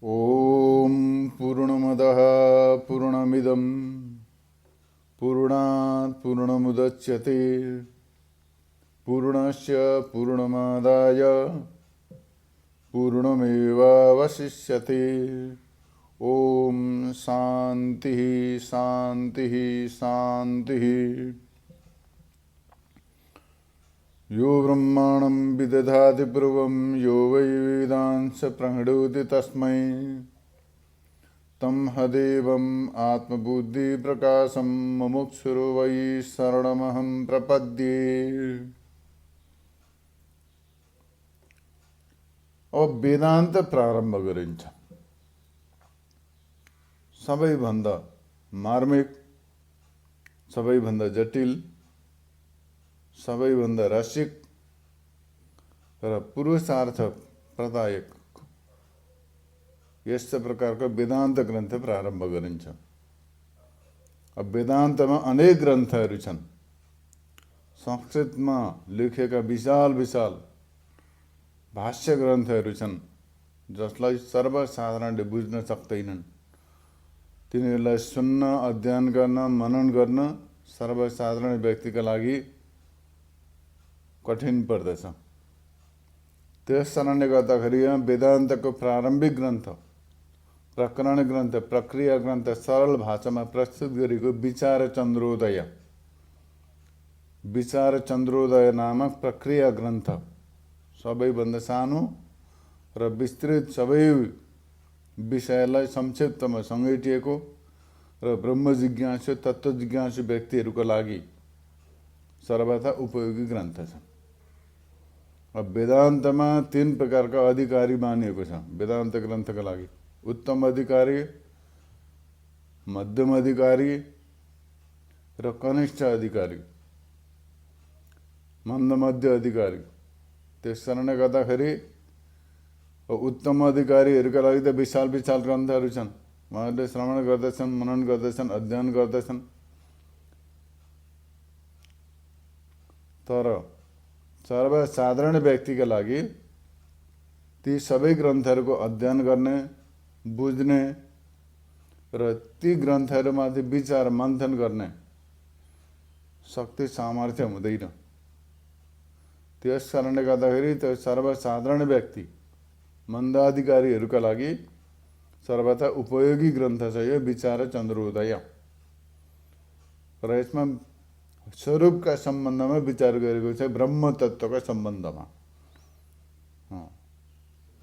ओम पूर्णमदः पूर्णमिदं पूर्णात् पूर्णमुदच्यते पूर्णस्य पूर्णमादाय पूर्णमेवावशिष्यते। ओम शांति शांति शांति। यो ब्रह्माणं विदधाति पूर्वं यो वै वेदांस प्रणोति तस्मै तं हदेवम् आत्मबुद्धिप्रकाशं मुमुक्षुर्वै वै शरणमहं प्रपद्ये। अब वेदान्त प्रारम्भ गरिन्छ। सबैभन्दा मार्मिक, सबैभन्दा जटिल, सबैभन्दा रसिक र पुरुषार्थ प्रदायक यस्तो प्रकारको वेदान्त ग्रन्थ प्रारम्भ गरिन्छ। अब वेदान्तमा अनेक ग्रन्थहरू छन्। संस्कृतमा लेखेका विशाल विशाल भाष्य ग्रन्थहरू छन् जसलाई सर्वसाधारणले बुझ्न सक्दैनन्। तिनीहरूलाई सुन्न, अध्ययन गर्न, मनन गर्न सर्वसाधारण व्यक्तिका लागि कठिन पर्दछ। त्यस कारणले गर्दाखेरि यहाँ वेदान्तको प्रारम्भिक ग्रन्थ, प्रकरण ग्रन्थ, प्रक्रिया ग्रन्थ सरल भाषामा प्रस्तुत गरेको विचार चन्द्रोदय, विचार चन्द्रोदय नामक प्रक्रिया ग्रन्थ सबैभन्दा सानो र विस्तृत सबै विषयलाई संक्षिप्तमा समेटिएको र ब्रह्म जिज्ञासु, तत्त्व जिज्ञासु व्यक्तिहरूको लागि सर्वथा उपयोगी ग्रन्थ छ। अब वेदान्तमा तीन प्रकारका अधिकारी मानिएको छ वेदान्त ग्रन्थका लागि। उत्तम अधिकारी, मध्यम अधिकारी र कनिष्ठ अधिकारी, मन्द अधिकारी। त्यस कारणले गर्दाखेरि उत्तम अधिकारीहरूका लागि त विशाल विशाल ग्रन्थहरू छन्। उहाँहरूले श्रवण गर्दछन्, मनन गर्दछन्, अध्ययन गर्दछन्। तर सर्वसाधारण व्यक्तिका लागि ती सबै ग्रन्थहरूको अध्ययन गर्ने, बुझ्ने र ती ग्रन्थहरूमाथि विचार मन्थन गर्ने शक्ति सामर्थ्य हुँदैन। त्यस कारणले गर्दाखेरि त्यो सर्वसाधारण व्यक्ति, मन्दाधिकारीहरूका लागि सर्वथा उपयोगी ग्रन्थ छ यो विचार चन्द्रोदय। र यसमा स्वरूपका सम्बन्धमा विचार गरेको छ, ब्रह्म तत्त्वका सम्बन्धमा।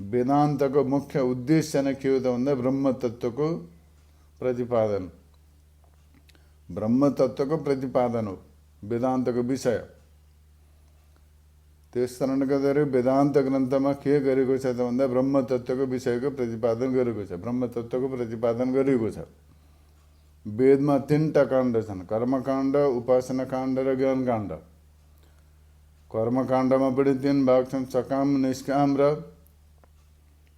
वेदान्तको मुख्य उद्देश्य नै के हो त भन्दा ब्रह्म तत्त्वको प्रतिपादन, ब्रह्म तत्त्वको प्रतिपादन हो वेदान्तको विषय। त्यस कारणले गर्दाखेरि वेदान्त ग्रन्थमा के गरेको छ त भन्दा ब्रह्म तत्त्वको विषयको प्रतिपादन गरेको छ, ब्रह्म तत्त्वको प्रतिपादन गरिएको छ। वेदमा तीनटा काण्ड छन्, कर्मकाण्ड, उपासना काण्ड र ज्ञान काण्ड। कर्मकाण्डमा पनि तीन भाग छन्, सकाम, निष्काम र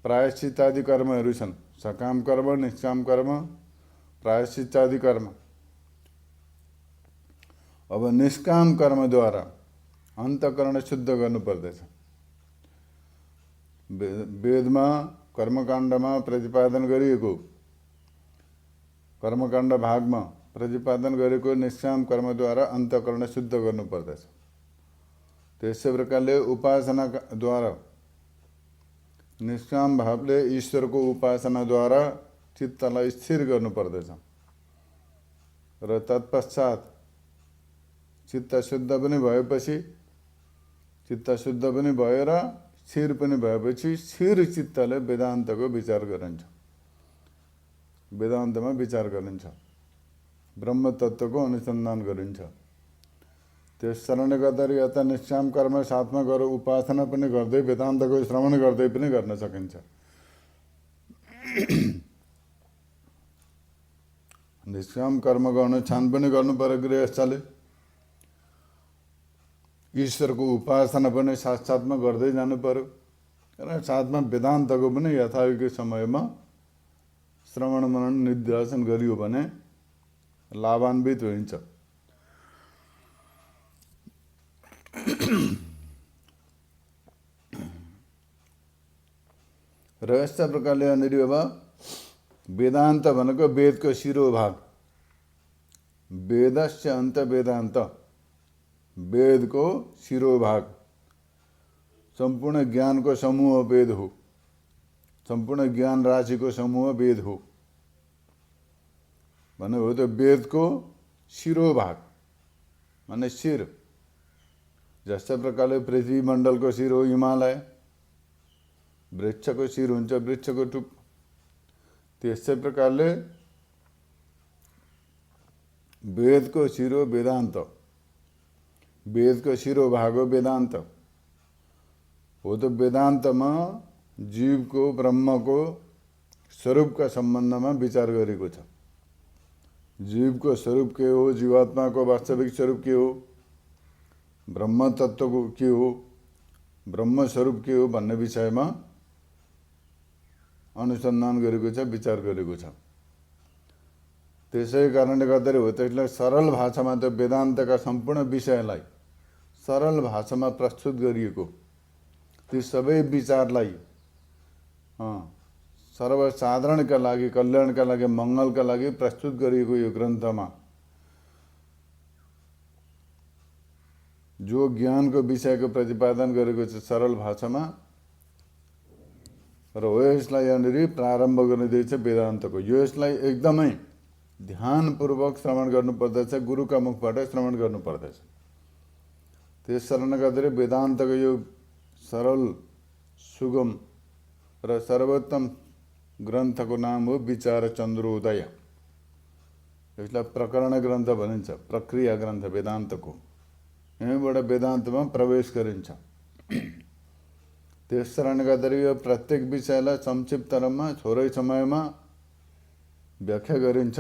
प्रायश्चित्तादि कर्महरू छन्। सकाम कर्म, निष्काम कर्म, प्रायश्चित्तादि कर्म। अब निष्काम कर्मद्वारा अन्तःकरण शुद्ध गर्नुपर्दछ। वेदमा कर्मकाण्डमा प्रतिपादन गरिएको, कर्मकाण्ड भागमा प्रतिपादन गरेको निष्काम कर्मद्वारा अन्तःकरण शुद्ध गर्नुपर्दछ। त्यसै प्रकारले उपासनाद्वारा, निष्काम भावले ईश्वरको उपासनाद्वारा चित्तलाई स्थिर गर्नुपर्दछ र तत्पश्चात चित्त शुद्ध पनि भएपछि, चित्त शुद्ध पनि भएर स्थिर पनि भएपछि स्थिर चित्तले वेदान्तको विचार गरिन्छ, वेदान्तमा विचार गरिन्छ, ब्रह्म तत्त्वको अनुसन्धान गरिन्छ। त्यस कारणले गर्दाखेरि यता निष्काम कर्म साथमा गएर उपासना पनि गर्दै वेदान्तको श्रवण गर्दै पनि गर्न सकिन्छ। निष्काम कर्म गर्न छान पनि गर्नु पर्यो गृहस्थले। ईश्वरको उपासना पनि साथसाथमा गर्दै जानु पर्यो र साथमा वेदान्तको पनि यथायोग्य समयमा श्रवण मनन निधिध्यासन गरियो भने लाभान्वित हुन्छ। र यस्ता प्रकारले यहाँनिर अब वेदान्त भनेको वेदको शिरोभाग, वेदस्य अन्त वेदान्त, वेदको शिरोभाग, सम्पूर्ण ज्ञानको समूह वेद हो, सम्पूर्ण ज्ञान राशिको समूह वेद हो भन्नुभयो। त वेदको शिरोभाग माने शिर, जस्ता प्रकारले पृथ्वी मण्डलको शिर हो हिमालय, वृक्षको शिर हुन्छ वृक्षको टुप, त्यस्तै प्रकारले वेदको शिर हो वेदान्त, वेदको शिरोभाग हो वेदान्त हो। त वेदान्तमा जीवको ब्रह्मको स्वरूपका सम्बन्धमा विचार गरेको छ। जीवको स्वरूप के हो, जीवात्माको वास्तविक स्वरूप के हो, ब्रह्म तत्त्वको के हो, ब्रह्म स्वरूप के हो भन्ने विषयमा अनुसन्धान गरेको छ, विचार गरेको छ। त्यसै कारणले गर्दाखेरि हो त्यसलाई सरल भाषामा त्यो वेदान्तका सम्पूर्ण विषयलाई सरल भाषामा प्रस्तुत गरिएको, ती सबै विचारलाई सर्वसाधारणका लागि, कल्याणका लागि, मङ्गलका लागि प्रस्तुत गरिएको यो ग्रन्थमा जो ज्ञानको विषयको प्रतिपादन गरेको छ सरल भाषामा, र हो यसलाई यहाँनिर प्रारम्भ गर्नुहुँदैछ वेदान्तको। यो यसलाई एकदमै ध्यानपूर्वक श्रवण गर्नुपर्दछ, गुरुका मुखबाट श्रवण गर्नुपर्दछ। त्यस कारणले गर्दाखेरि वेदान्तको यो सरल, सुगम र सर्वोत्तम ग्रन्थको नाम हो विचार चन्द्रोदय। यसलाई प्रकरण ग्रन्थ भनिन्छ, प्रक्रिया ग्रन्थ वेदान्तको। यहीँबाट वेदान्तमा प्रवेश गरिन्छ। त्यस कारणले गर्दाखेरि यो प्रत्येक विषयलाई संक्षिप्त रूपमा थोरै समयमा व्याख्या गरिन्छ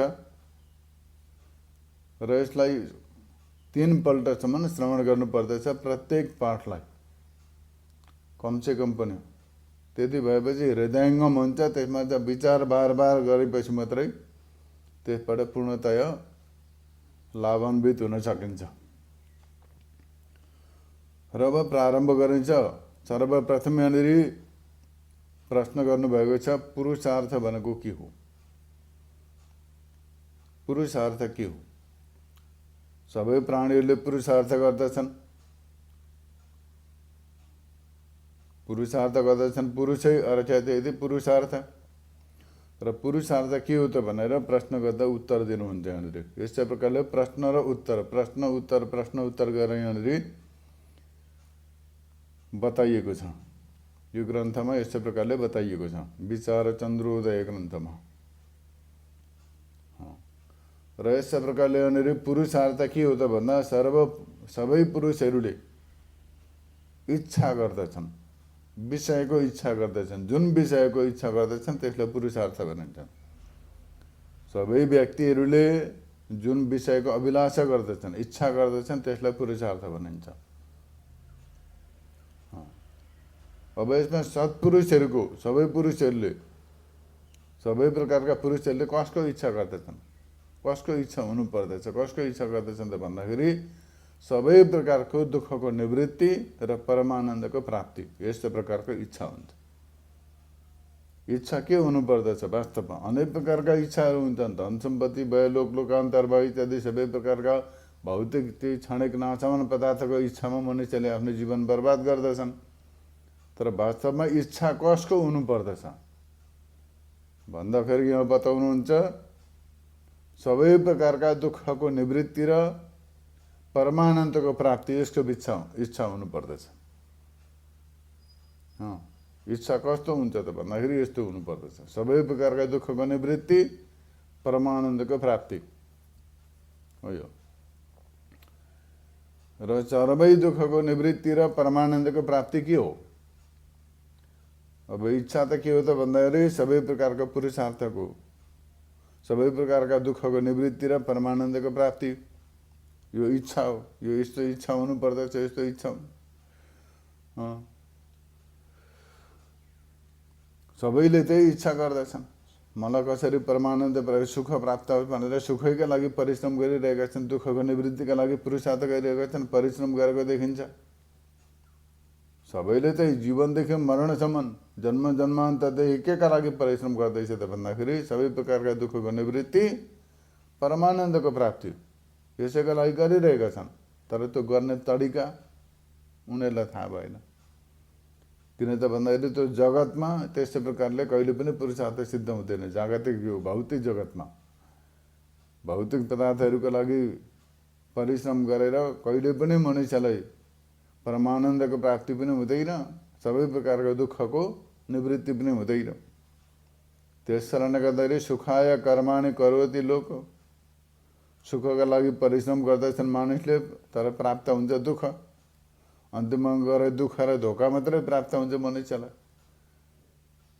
र यसलाई 3 पल्टसम्म श्रवण गर्नुपर्दछ प्रत्येक पाठलाई, कमसेकम पनि। त्यति भएपछि हृदयङ्गम हुन्छ, त्यसमा चाहिँ विचार बार बार गरेपछि मात्रै त्यसबाट पूर्णतया लाभान्वित हुन सकिन्छ। र अब प्रारम्भ गरिन्छ। सर्वप्रथम यहाँनिर प्रश्न गर्नुभएको छ, पुरुषार्थ भनेको के हो? पुरुषार्थ के हो? सबै प्राणीहरूले पुरुषार्थ गर्दछन्, पुरुषार्थ गर्दछन्, पुरुषै अर्थ यदि पुरुषार्थ। र पुरुषार्थ के हो त भनेर प्रश्न गर्दा उत्तर दिनुहुन्छ यहाँनिर। यस्तै प्रकारले प्रश्न र उत्तर, प्रश्न उत्तर, प्रश्न उत्तर गरेर यहाँनिर बताइएको छ। यो ग्रन्थमा यस्तै प्रकारले बताइएको छ विचार चन्द्रोदय ग्रन्थमा। र यस्तै प्रकारले यहाँनिर पुरुषार्थ के हो त भन्दा सबै पुरुषहरूले इच्छा गर्दछन्, विषयको इच्छा गर्दछन्, जुन विषयको इच्छा गर्दछन् त्यसलाई पुरुषार्थ भनिन्छ। सबै व्यक्तिहरूले जुन विषयको अभिलाषा गर्दछन्, इच्छा गर्दछन् त्यसलाई पुरुषार्थ भनिन्छ। अब यसमा सत्पुरुषहरूको, सबै पुरुषहरूले, सबै प्रकारका पुरुषहरूले कसको इच्छा गर्दछन्, कसको इच्छा हुनुपर्दछ, कसको इच्छा गर्दछन् त भन्दाखेरि सबै प्रकारको दुःखको निवृत्ति र परमानन्दको प्राप्ति, यस्तो प्रकारको इच्छा हुन्छ। इच्छा के हुनुपर्दछ? वास्तवमा अनेक प्रकारका इच्छाहरू हुन्छन्। धन सम्पत्ति भयो, लोक लोकान्तर भयो, इत्यादि सबै प्रकारका भौतिक ती क्षणिक नाशवान पदार्थको इच्छामा मनुष्यले आफ्नो जीवन बर्बाद गर्दछन्। तर वास्तवमा इच्छा कसको हुनुपर्दछ भन्दाखेरि यहाँ बताउनुहुन्छ सबै प्रकारका दुःखको निवृत्ति र परमानन्दको प्राप्ति, यसको इच्छा हुनुपर्दछ। इच्छा कस्तो हुन्छ त भन्दाखेरि यस्तो हुनुपर्दछ, सबै प्रकारका दुःखको निवृत्ति, परमानन्दको प्राप्ति हो यो। र सबै दुःखको निवृत्ति र परमानन्दको प्राप्ति के हो? अब इच्छा त के हो त भन्दाखेरि सबै प्रकारको पुरुषार्थको, सबै प्रकारका दुःखको निवृत्ति र परमानन्दको प्राप्ति यो इच्छा हो। यो यस्तो इच्छा हुनुपर्दछ, यस्तो इच्छा सबैले त्यही इच्छा गर्दछन्। मलाई कसरी परमानन्द सुख प्राप्त होस् भनेर सुखैका लागि परिश्रम गरिरहेका छन्, दुःखको निवृत्तिका लागि पुरुषार्थ गरिरहेका छन्, परिश्रम गरेको देखिन्छ। सबैले चाहिँ जीवनदेखि मरणसम्म जन्म जन्मान्तरदेखि केका लागि परिश्रम गर्दैछ त भन्दाखेरि सबै प्रकारका दुःखको निवृत्ति परमानन्दको प्राप्ति यसैका लागि गरिरहेका छन्। तर त्यो गर्ने तरिका उनीहरूलाई थाहा भएन। किन त भन्दाखेरि त्यो जगतमा त्यस्तै प्रकारले कहिले पनि पुरुषार्थ सिद्ध हुँदैन। जागतिक यो भौतिक जगतमा भौतिक पदार्थहरूको लागि परिश्रम गरेर कहिले पनि मनुष्यलाई परमानन्दको प्राप्ति पनि हुँदैन, सबै प्रकारको दुःखको निवृत्ति पनि हुँदैन। त्यस कारणले गर्दाखेरि सुखाय कर्माणि करोति लोक, सुखका लागि परिश्रम गर्दैछन् मानिसले, तर प्राप्त हुन्छ दुःख। अन्तिममा गएर दुःख र धोका मात्रै प्राप्त हुन्छ मनुष्यलाई।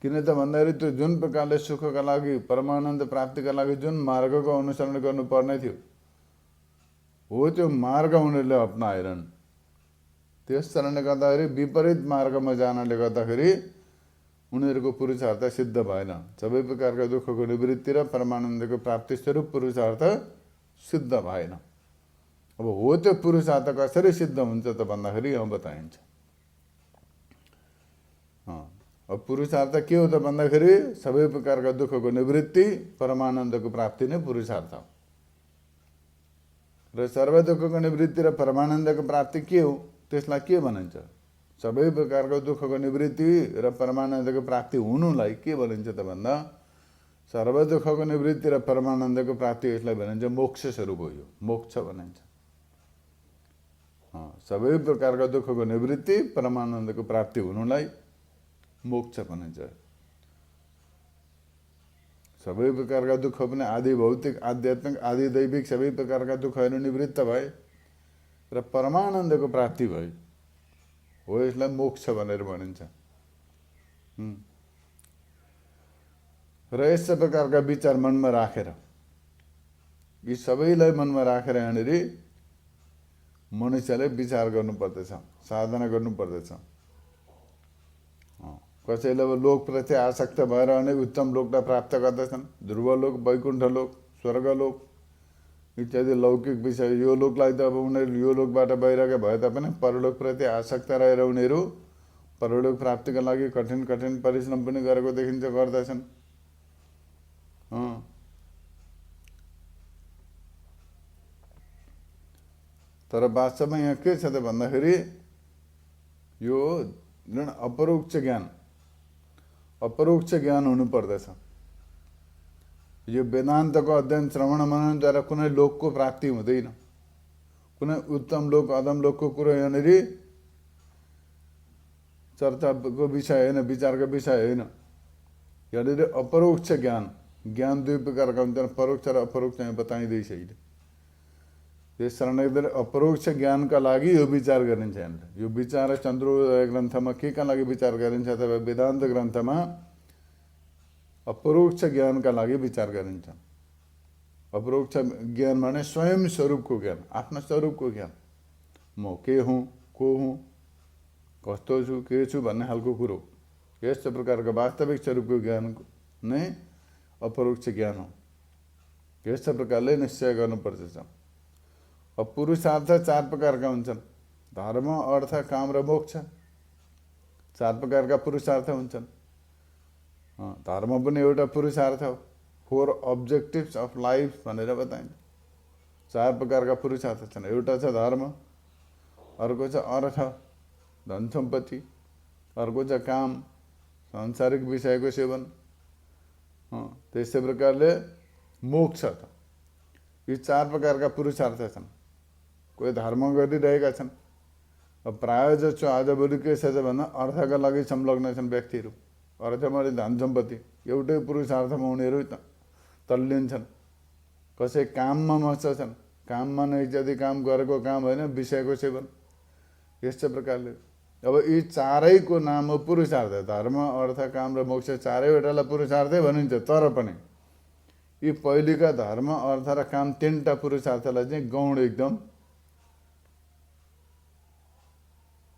किन त भन्दाखेरि त्यो जुन प्रकारले सुखका लागि परमानन्द प्राप्तिका लागि जुन मार्गको अनुसरण गर्नुपर्ने थियो हो त्यो मार्ग उनीहरूले अपनाएनन्। त्यस कारणले गर्दाखेरि विपरीत मार्गमा जानले गर्दाखेरि उनीहरूको पुरुषार्थ सिद्ध भएन। सबै प्रकारका दुःखको निवृत्ति र परमानन्दको प्राप्ति स्वरूप पुरुषार्थ सिद्ध भएन। अब हो त्यो पुरुषार्थ कसरी सिद्ध हुन्छ त भन्दाखेरि यहाँ बताइन्छ। अब पुरुषार्थ के हो त भन्दाखेरि सबै प्रकारका दुःखको निवृत्ति परमानन्दको प्राप्ति नै पुरुषार्थ हो। र सर्व दुःखको निवृत्ति र परमानन्दको प्राप्ति के हो त्यसलाई के भनिन्छ? सबै प्रकारको दुःखको निवृत्ति र परमानन्दको प्राप्ति हुनुलाई के भनिन्छ त भन्दा सर्व दुःखको निवृत्ति र परमानन्दको प्राप्ति यसलाई भनिन्छ मोक्ष स्वरूप हो। यो मोक्ष भनिन्छ। सबै प्रकारका दुःखको निवृत्ति परमानन्दको प्राप्ति हुनुलाई मोक्ष भनिन्छ। सबै प्रकारका दुःख पनि आदि भौतिक आध्यात्मिक आदि दैविक सबै प्रकारका दुःखहरू निवृत्त भए र परमानन्दको प्राप्ति भयो हो, यसलाई मोक्ष भनेर भनिन्छ। र यस प्रकारका विचार मनमा राखेर यी सबैलाई मनमा राखेर यहाँनिर मनुष्यले विचार गर्नुपर्दछ, साधना गर्नुपर्दछ। कसैले अब लोकप्रति आसक्त भएर अनेक उत्तम लोकलाई प्राप्त गर्दछन्, ध्रुवलोक, वैकुण्ठ लोक, स्वर्गलोक इत्यादि लौकिक विषय। यो लोकलाई त अब उनीहरू यो लोकबाट बाहिरका भए तापनि परलोकप्रति आसक्त रहेर उनीहरू परलोक प्राप्तिका लागि कठिन कठिन परिश्रम पनि गरेको देखिन्छ, गर्दछन्। तर वास्तवमा यहाँ के छ त भन्दाखेरि यो जुन अपरोक्ष ज्ञान हुनुपर्दछ। यो वेदान्तको अध्ययन श्रवण मननद्वारा कुनै लोकको प्राप्ति हुँदैन, कुनै उत्तम लोक अधम लोकको कुरो यहाँनिर चर्चाको विषय होइन, विचारको विषय होइन। यहाँनिर अपरोक्ष ज्ञान दुई प्रकारका हुन्छन्, परोक्ष र अपरोक्ष यहाँ बताइँदैछ अहिले। त्यस कारणले अपरोक्ष ज्ञानका लागि यो विचार गरिन्छ। यहाँनिर यो विचार चन्द्रोदय ग्रन्थमा केका लागि विचार गरिन्छ अथवा वेदान्त ग्रन्थमा अपरोक्ष ज्ञानका लागि विचार गरिन्छ। अपरोक्ष ज्ञान माने स्वयं स्वरूपको ज्ञान, आफ्नो स्वरूपको ज्ञान। म के हुँ, को हुँ, कस्तो छु, के छु भन्ने खालको कुरो। यस्तो प्रकारको वास्तविक स्वरूपको ज्ञान नै अपरोक्ष ज्ञान हो। यस्तो प्रकारले निश्चय गर्नुपर्दछ। अब पुरुषार्थ चार प्रकारका हुन्छन्, धर्म, अर्थ, काम र मोक्ष। चार प्रकारका पुरुषार्थ हुन्छन्। धर्म पनि एउटा पुरुषार्थ हो। 4 objectives अफ लाइफ भनेर बताइन्छ। चार प्रकारका पुरुषार्थ छन्। एउटा छ धर्म, अर्को छ अर्थ धन सम्पत्ति, अर्को छ काम सांसारिक विषयको सेवन। त्यस्तै प्रकारले मोक्ष छ। यी चार प्रकारका पुरुषार्थ छन्। कोही धर्म गरिरहेका छन्। अब प्रायः जसो आजभोलि के छ भन्दा अर्थका लागि संलग्न छन् व्यक्तिहरू। अर्थमा धन सम्पत्ति एउटै पुरुषार्थमा उनीहरू तल्लीन छन्। कसै काममा मस्त छन्, काममा नै यदि काम गरेको काम होइन, विषयको सेवन। यस्तै प्रकारले अब यी चारैको नाम हो पुरुषार्थ। धर्म, अर्थ, काम र मोक्ष चारैवटालाई पुरुषार्थै भनिन्छ। तर पनि यी पहिलेका धर्म, अर्थ र काम तीनटा पुरुषार्थलाई चाहिँ गौण एकदम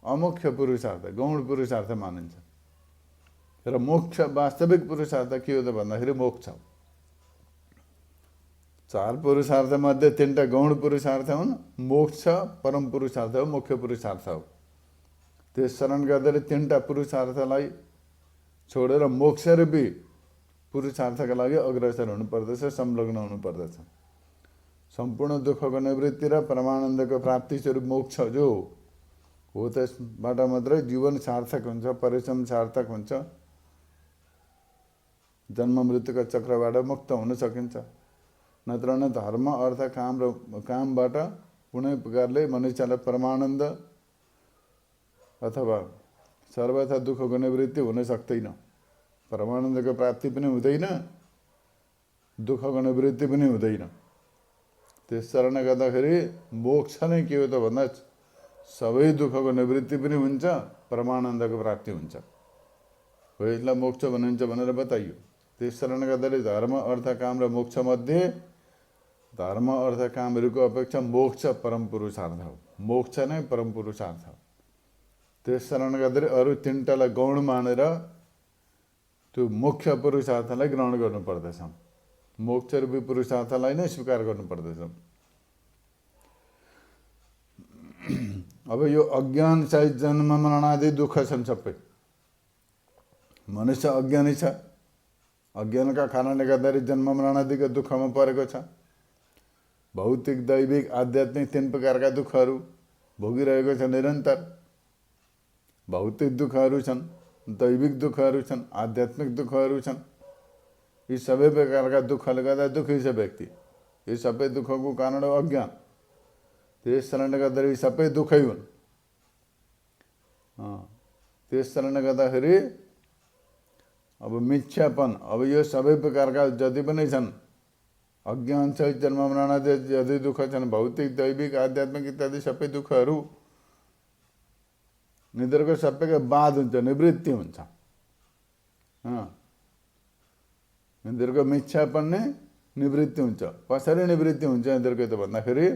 अमुख्य पुरुषार्थ, गौण पुरुषार्थ मानिन्छ। र मोक्ष वास्तविक पुरुषार्थ के हो त भन्दाखेरि मोक्ष। चार पुरुषार्थ मध्ये तीनटा गौण पुरुषार्थ हुन्। मोक्ष परम पुरुषार्थ हो, मुख्य पुरुषार्थ हो। त्यसरण गर्दै तीनटा पुरुषार्थलाई छोडेर मोक्षरूपी पुरुषार्थका लागि अग्रसर हुनुपर्दछ, संलग्न हुनुपर्दछ। सम्पूर्ण दुःखको निवृत्ति र परमानन्दको प्राप्ति स्वरूप मोक्ष जो हो, त्यसबाट मात्रै जीवन सार्थक हुन्छ, परिश्रम सार्थक हुन्छ, जन्म मृत्युका चक्रबाट मुक्त हुन सकिन्छ। नत्र न धर्म अर्थ कामबाट कुनै प्रकारले मनुष्यलाई परमानन्द अथवा सर्वथा दुःखको निवृत्ति हुन सक्दैन। परमानन्दको प्राप्ति पनि हुँदैन, दुःखको निवृत्ति पनि हुँदैन। त्यस कारणले गर्दाखेरि मोक्ष नै के हो त भन्दा सबै दुःखको निवृत्ति पनि हुन्छ, परमानन्दको प्राप्ति हुन्छ। हो, यसलाई मोक्ष भनिन्छ भनेर बताइयो। त्यस कारणले गर्दाखेरि धर्म अर्थ काम र मोक्ष मध्ये धर्म अर्थ कामहरूको अपेक्षा मोक्ष परम पुरुषार्थ हो। मोक्ष नै परम पुरुषार्थ हो। त्यस कारणले गर्दाखेरि अरू तीनटालाई गौण मानेर त्यो मुख्य पुरुषार्थलाई ग्रहण गर्नुपर्दछ, मोक्षरूपी पुरुषार्थलाई नै स्वीकार गर्नुपर्दछ। अब यो अज्ञान सहित जन्म मरण आदि दुःख छन् सबै। मनुष्य अज्ञानी छ, अज्ञानका कारणले गर्दाखेरि जन्म मरण आदिको दुःखमा परेको छ। भौतिक दैविक आध्यात्मिक तीन प्रकारका दुःखहरू भोगिरहेको छ निरन्तर। भौतिक दुःखहरू छन्, दैविक दुःखहरू छन्, आध्यात्मिक दुःखहरू छन्। यी सबै प्रकारका दुःखले गर्दा दुःखी छ व्यक्ति। यी सबै दुःखको कारण हो अज्ञान। त्यस कारणले गर्दाखेरि सबै दुःखै हुन्। त्यस कारणले गर्दाखेरि अब मिथ्यापन, अब यो सबै प्रकारका जति पनि छन् अज्ञान सहित जन्म मरण आदि जति दुःख छन्, भौतिक दैविक आध्यात्मिक इत्यादि सबै दुःखहरू यिनीहरूको सबैको बाध हुन्छ, निवृत्ति हुन्छ। यिनीहरूको मिथ्यापन नै निवृत्ति हुन्छ। कसरी निवृत्ति हुन्छ यिनीहरूको त भन्दाखेरि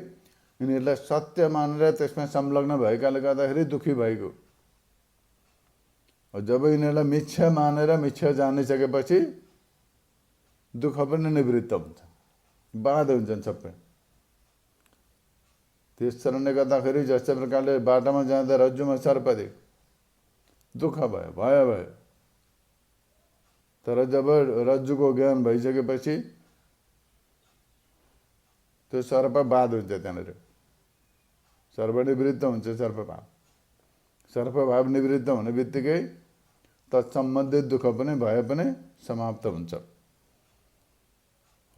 यिनीहरूलाई सत्य मानेर त्यसमा संलग्न भएकाले गर्दाखेरि दुःखी भएको। जब यिनीहरूलाई मिथ्या मानेर मिथ्या जानिसकेपछि दुःख पनि निवृत्त हुन्छ, बाध हुन्छन् सबै। त्यस कारणले गर्दाखेरि जस्तै प्रकारले बाटोमा जाँदा रज्जुमा सर्प देख्यो, दुःख भयो, भयो। तर जब रज्जुको ज्ञान भइसकेपछि त्यो सर्प बाध हुन्छ, त्यहाँनिर सर्प निवृत्त हुन्छ। सर्पभाव निवृत्त हुने बित्तिकै तत्सम्बन्धित दुःख पनि भए पनि समाप्त हुन्छ।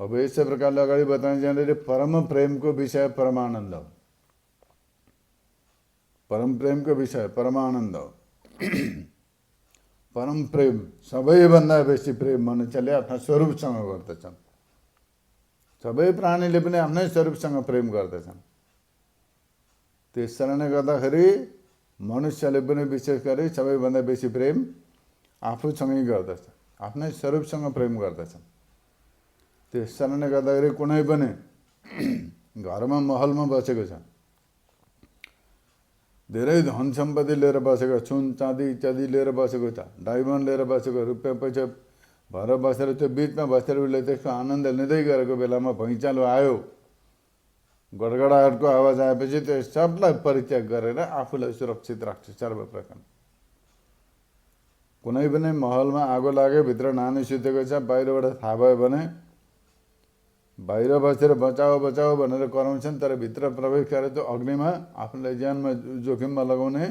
अब यसै प्रकारले अगाडि बताइन्छ यहाँनिर परम प्रेमको विषय परमानन्द हो। परम प्रेमको विषय परमानन्द हो। परम प्रेम, सबैभन्दा बेसी प्रेम मनुष्यले आफ्ना स्वरूपसँग गर्दछन्। सबै प्राणीले पनि आफ्नै स्वरूपसँग प्रेम गर्दछन्। त्यस कारणले गर्दाखेरि मनुष्यले पनि विशेष गरी सबैभन्दा बेसी प्रेम आफूसँगै गर्दछ, आफ्नै स्वरूपसँग प्रेम गर्दछन्। त्यस कारणले गर्दाखेरि कुनै पनि घरमा महलमा बसेको छ, धेरै धन सम्पत्ति लिएर बसेको, सुन चाँदी इत्यादि लिएर बसेको छ, डायमन्ड लिएर बसेको, रुपियाँ पैसा भएर बसेर त्यो बिचमा बसेर उसले त्यसको आनन्द लिँदै गरेको बेलामा भुइँचालो आयो, गडगडाहटको आवाज आएपछि त्यो सबलाई परित्याग गरेर आफूलाई सुरक्षित राख्छ सर्वप्रथम। कुनै पनि महलमा आगो लाग्यो, भित्र नानी सुतेको छ, बाहिरबाट थाहा भयो भने बाहिर बसेर बचाओ बचाओ भनेर कराउँछन्, तर भित्र प्रवेश गरेर त्यो अग्निमा आफूलाई ज्यानमा जोखिममा लगाउने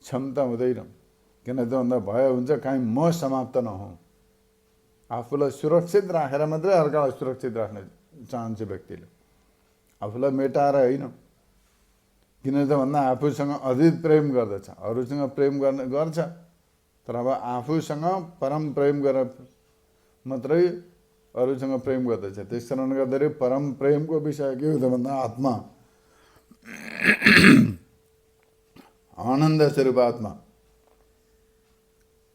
क्षमता हुँदैन। किन त भन्दा भय हुन्छ काहीँ म समाप्त नहुँ। आफूलाई सुरक्षित राखेर मात्रै अर्कालाई सुरक्षित राख्न चाहन्छ व्यक्तिले, आफूलाई मेटाएर होइन। किन त भन्दा आफूसँग अधिक प्रेम गर्दछ, अरूसँग प्रेम गर्छ, तर अब आफूसँग परम प्रेम गरेर मात्रै अरूसँग प्रेम गर्दछ। त्यस कारणले गर्दाखेरि परम प्रेमको विषय के हो त भन्दा आत्मा, आनन्द स्वरूप आत्मा।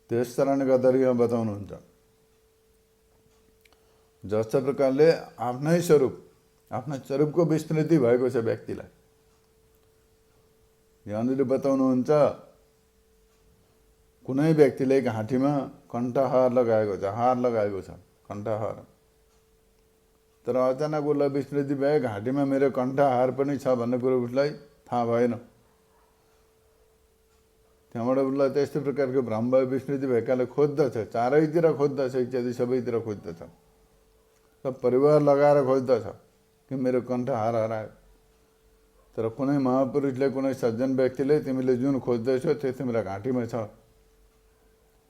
त्यस कारणले गर्दाखेरि यहाँ बताउनुहुन्छ जस्तो प्रकारले आफ्नै स्वरूप, आफ्ना स्वरूपको विस्मृति भएको छ व्यक्तिलाई। यहाँनिर बताउनुहुन्छ कुनै व्यक्तिले घाँटीमा कण्ठहार लगाएको छ, हार लगाएको छ, कण्ठहार, तर अचानक उसलाई विस्मृति भयो घाँटीमा मेरो कण्ठहार पनि छ भन्ने कुरो उसलाई थाहा भएन। त्यहाँबाट उसलाई त्यस्तै प्रकारको भ्रम भयो, विस्मृति भएकाले खोज्दछ, चारैतिर खोज्दछ, इत्यादि सबैतिर खोज्दछ, सब परिवार लगाएर खोज्दछ कि मेरो कण्ठहार हरायो। तर कुनै महापुरुषले, कुनै सज्जन व्यक्तिले तिमीले जुन खोज्दैछौ त्यो तिम्रो घाँटीमा छ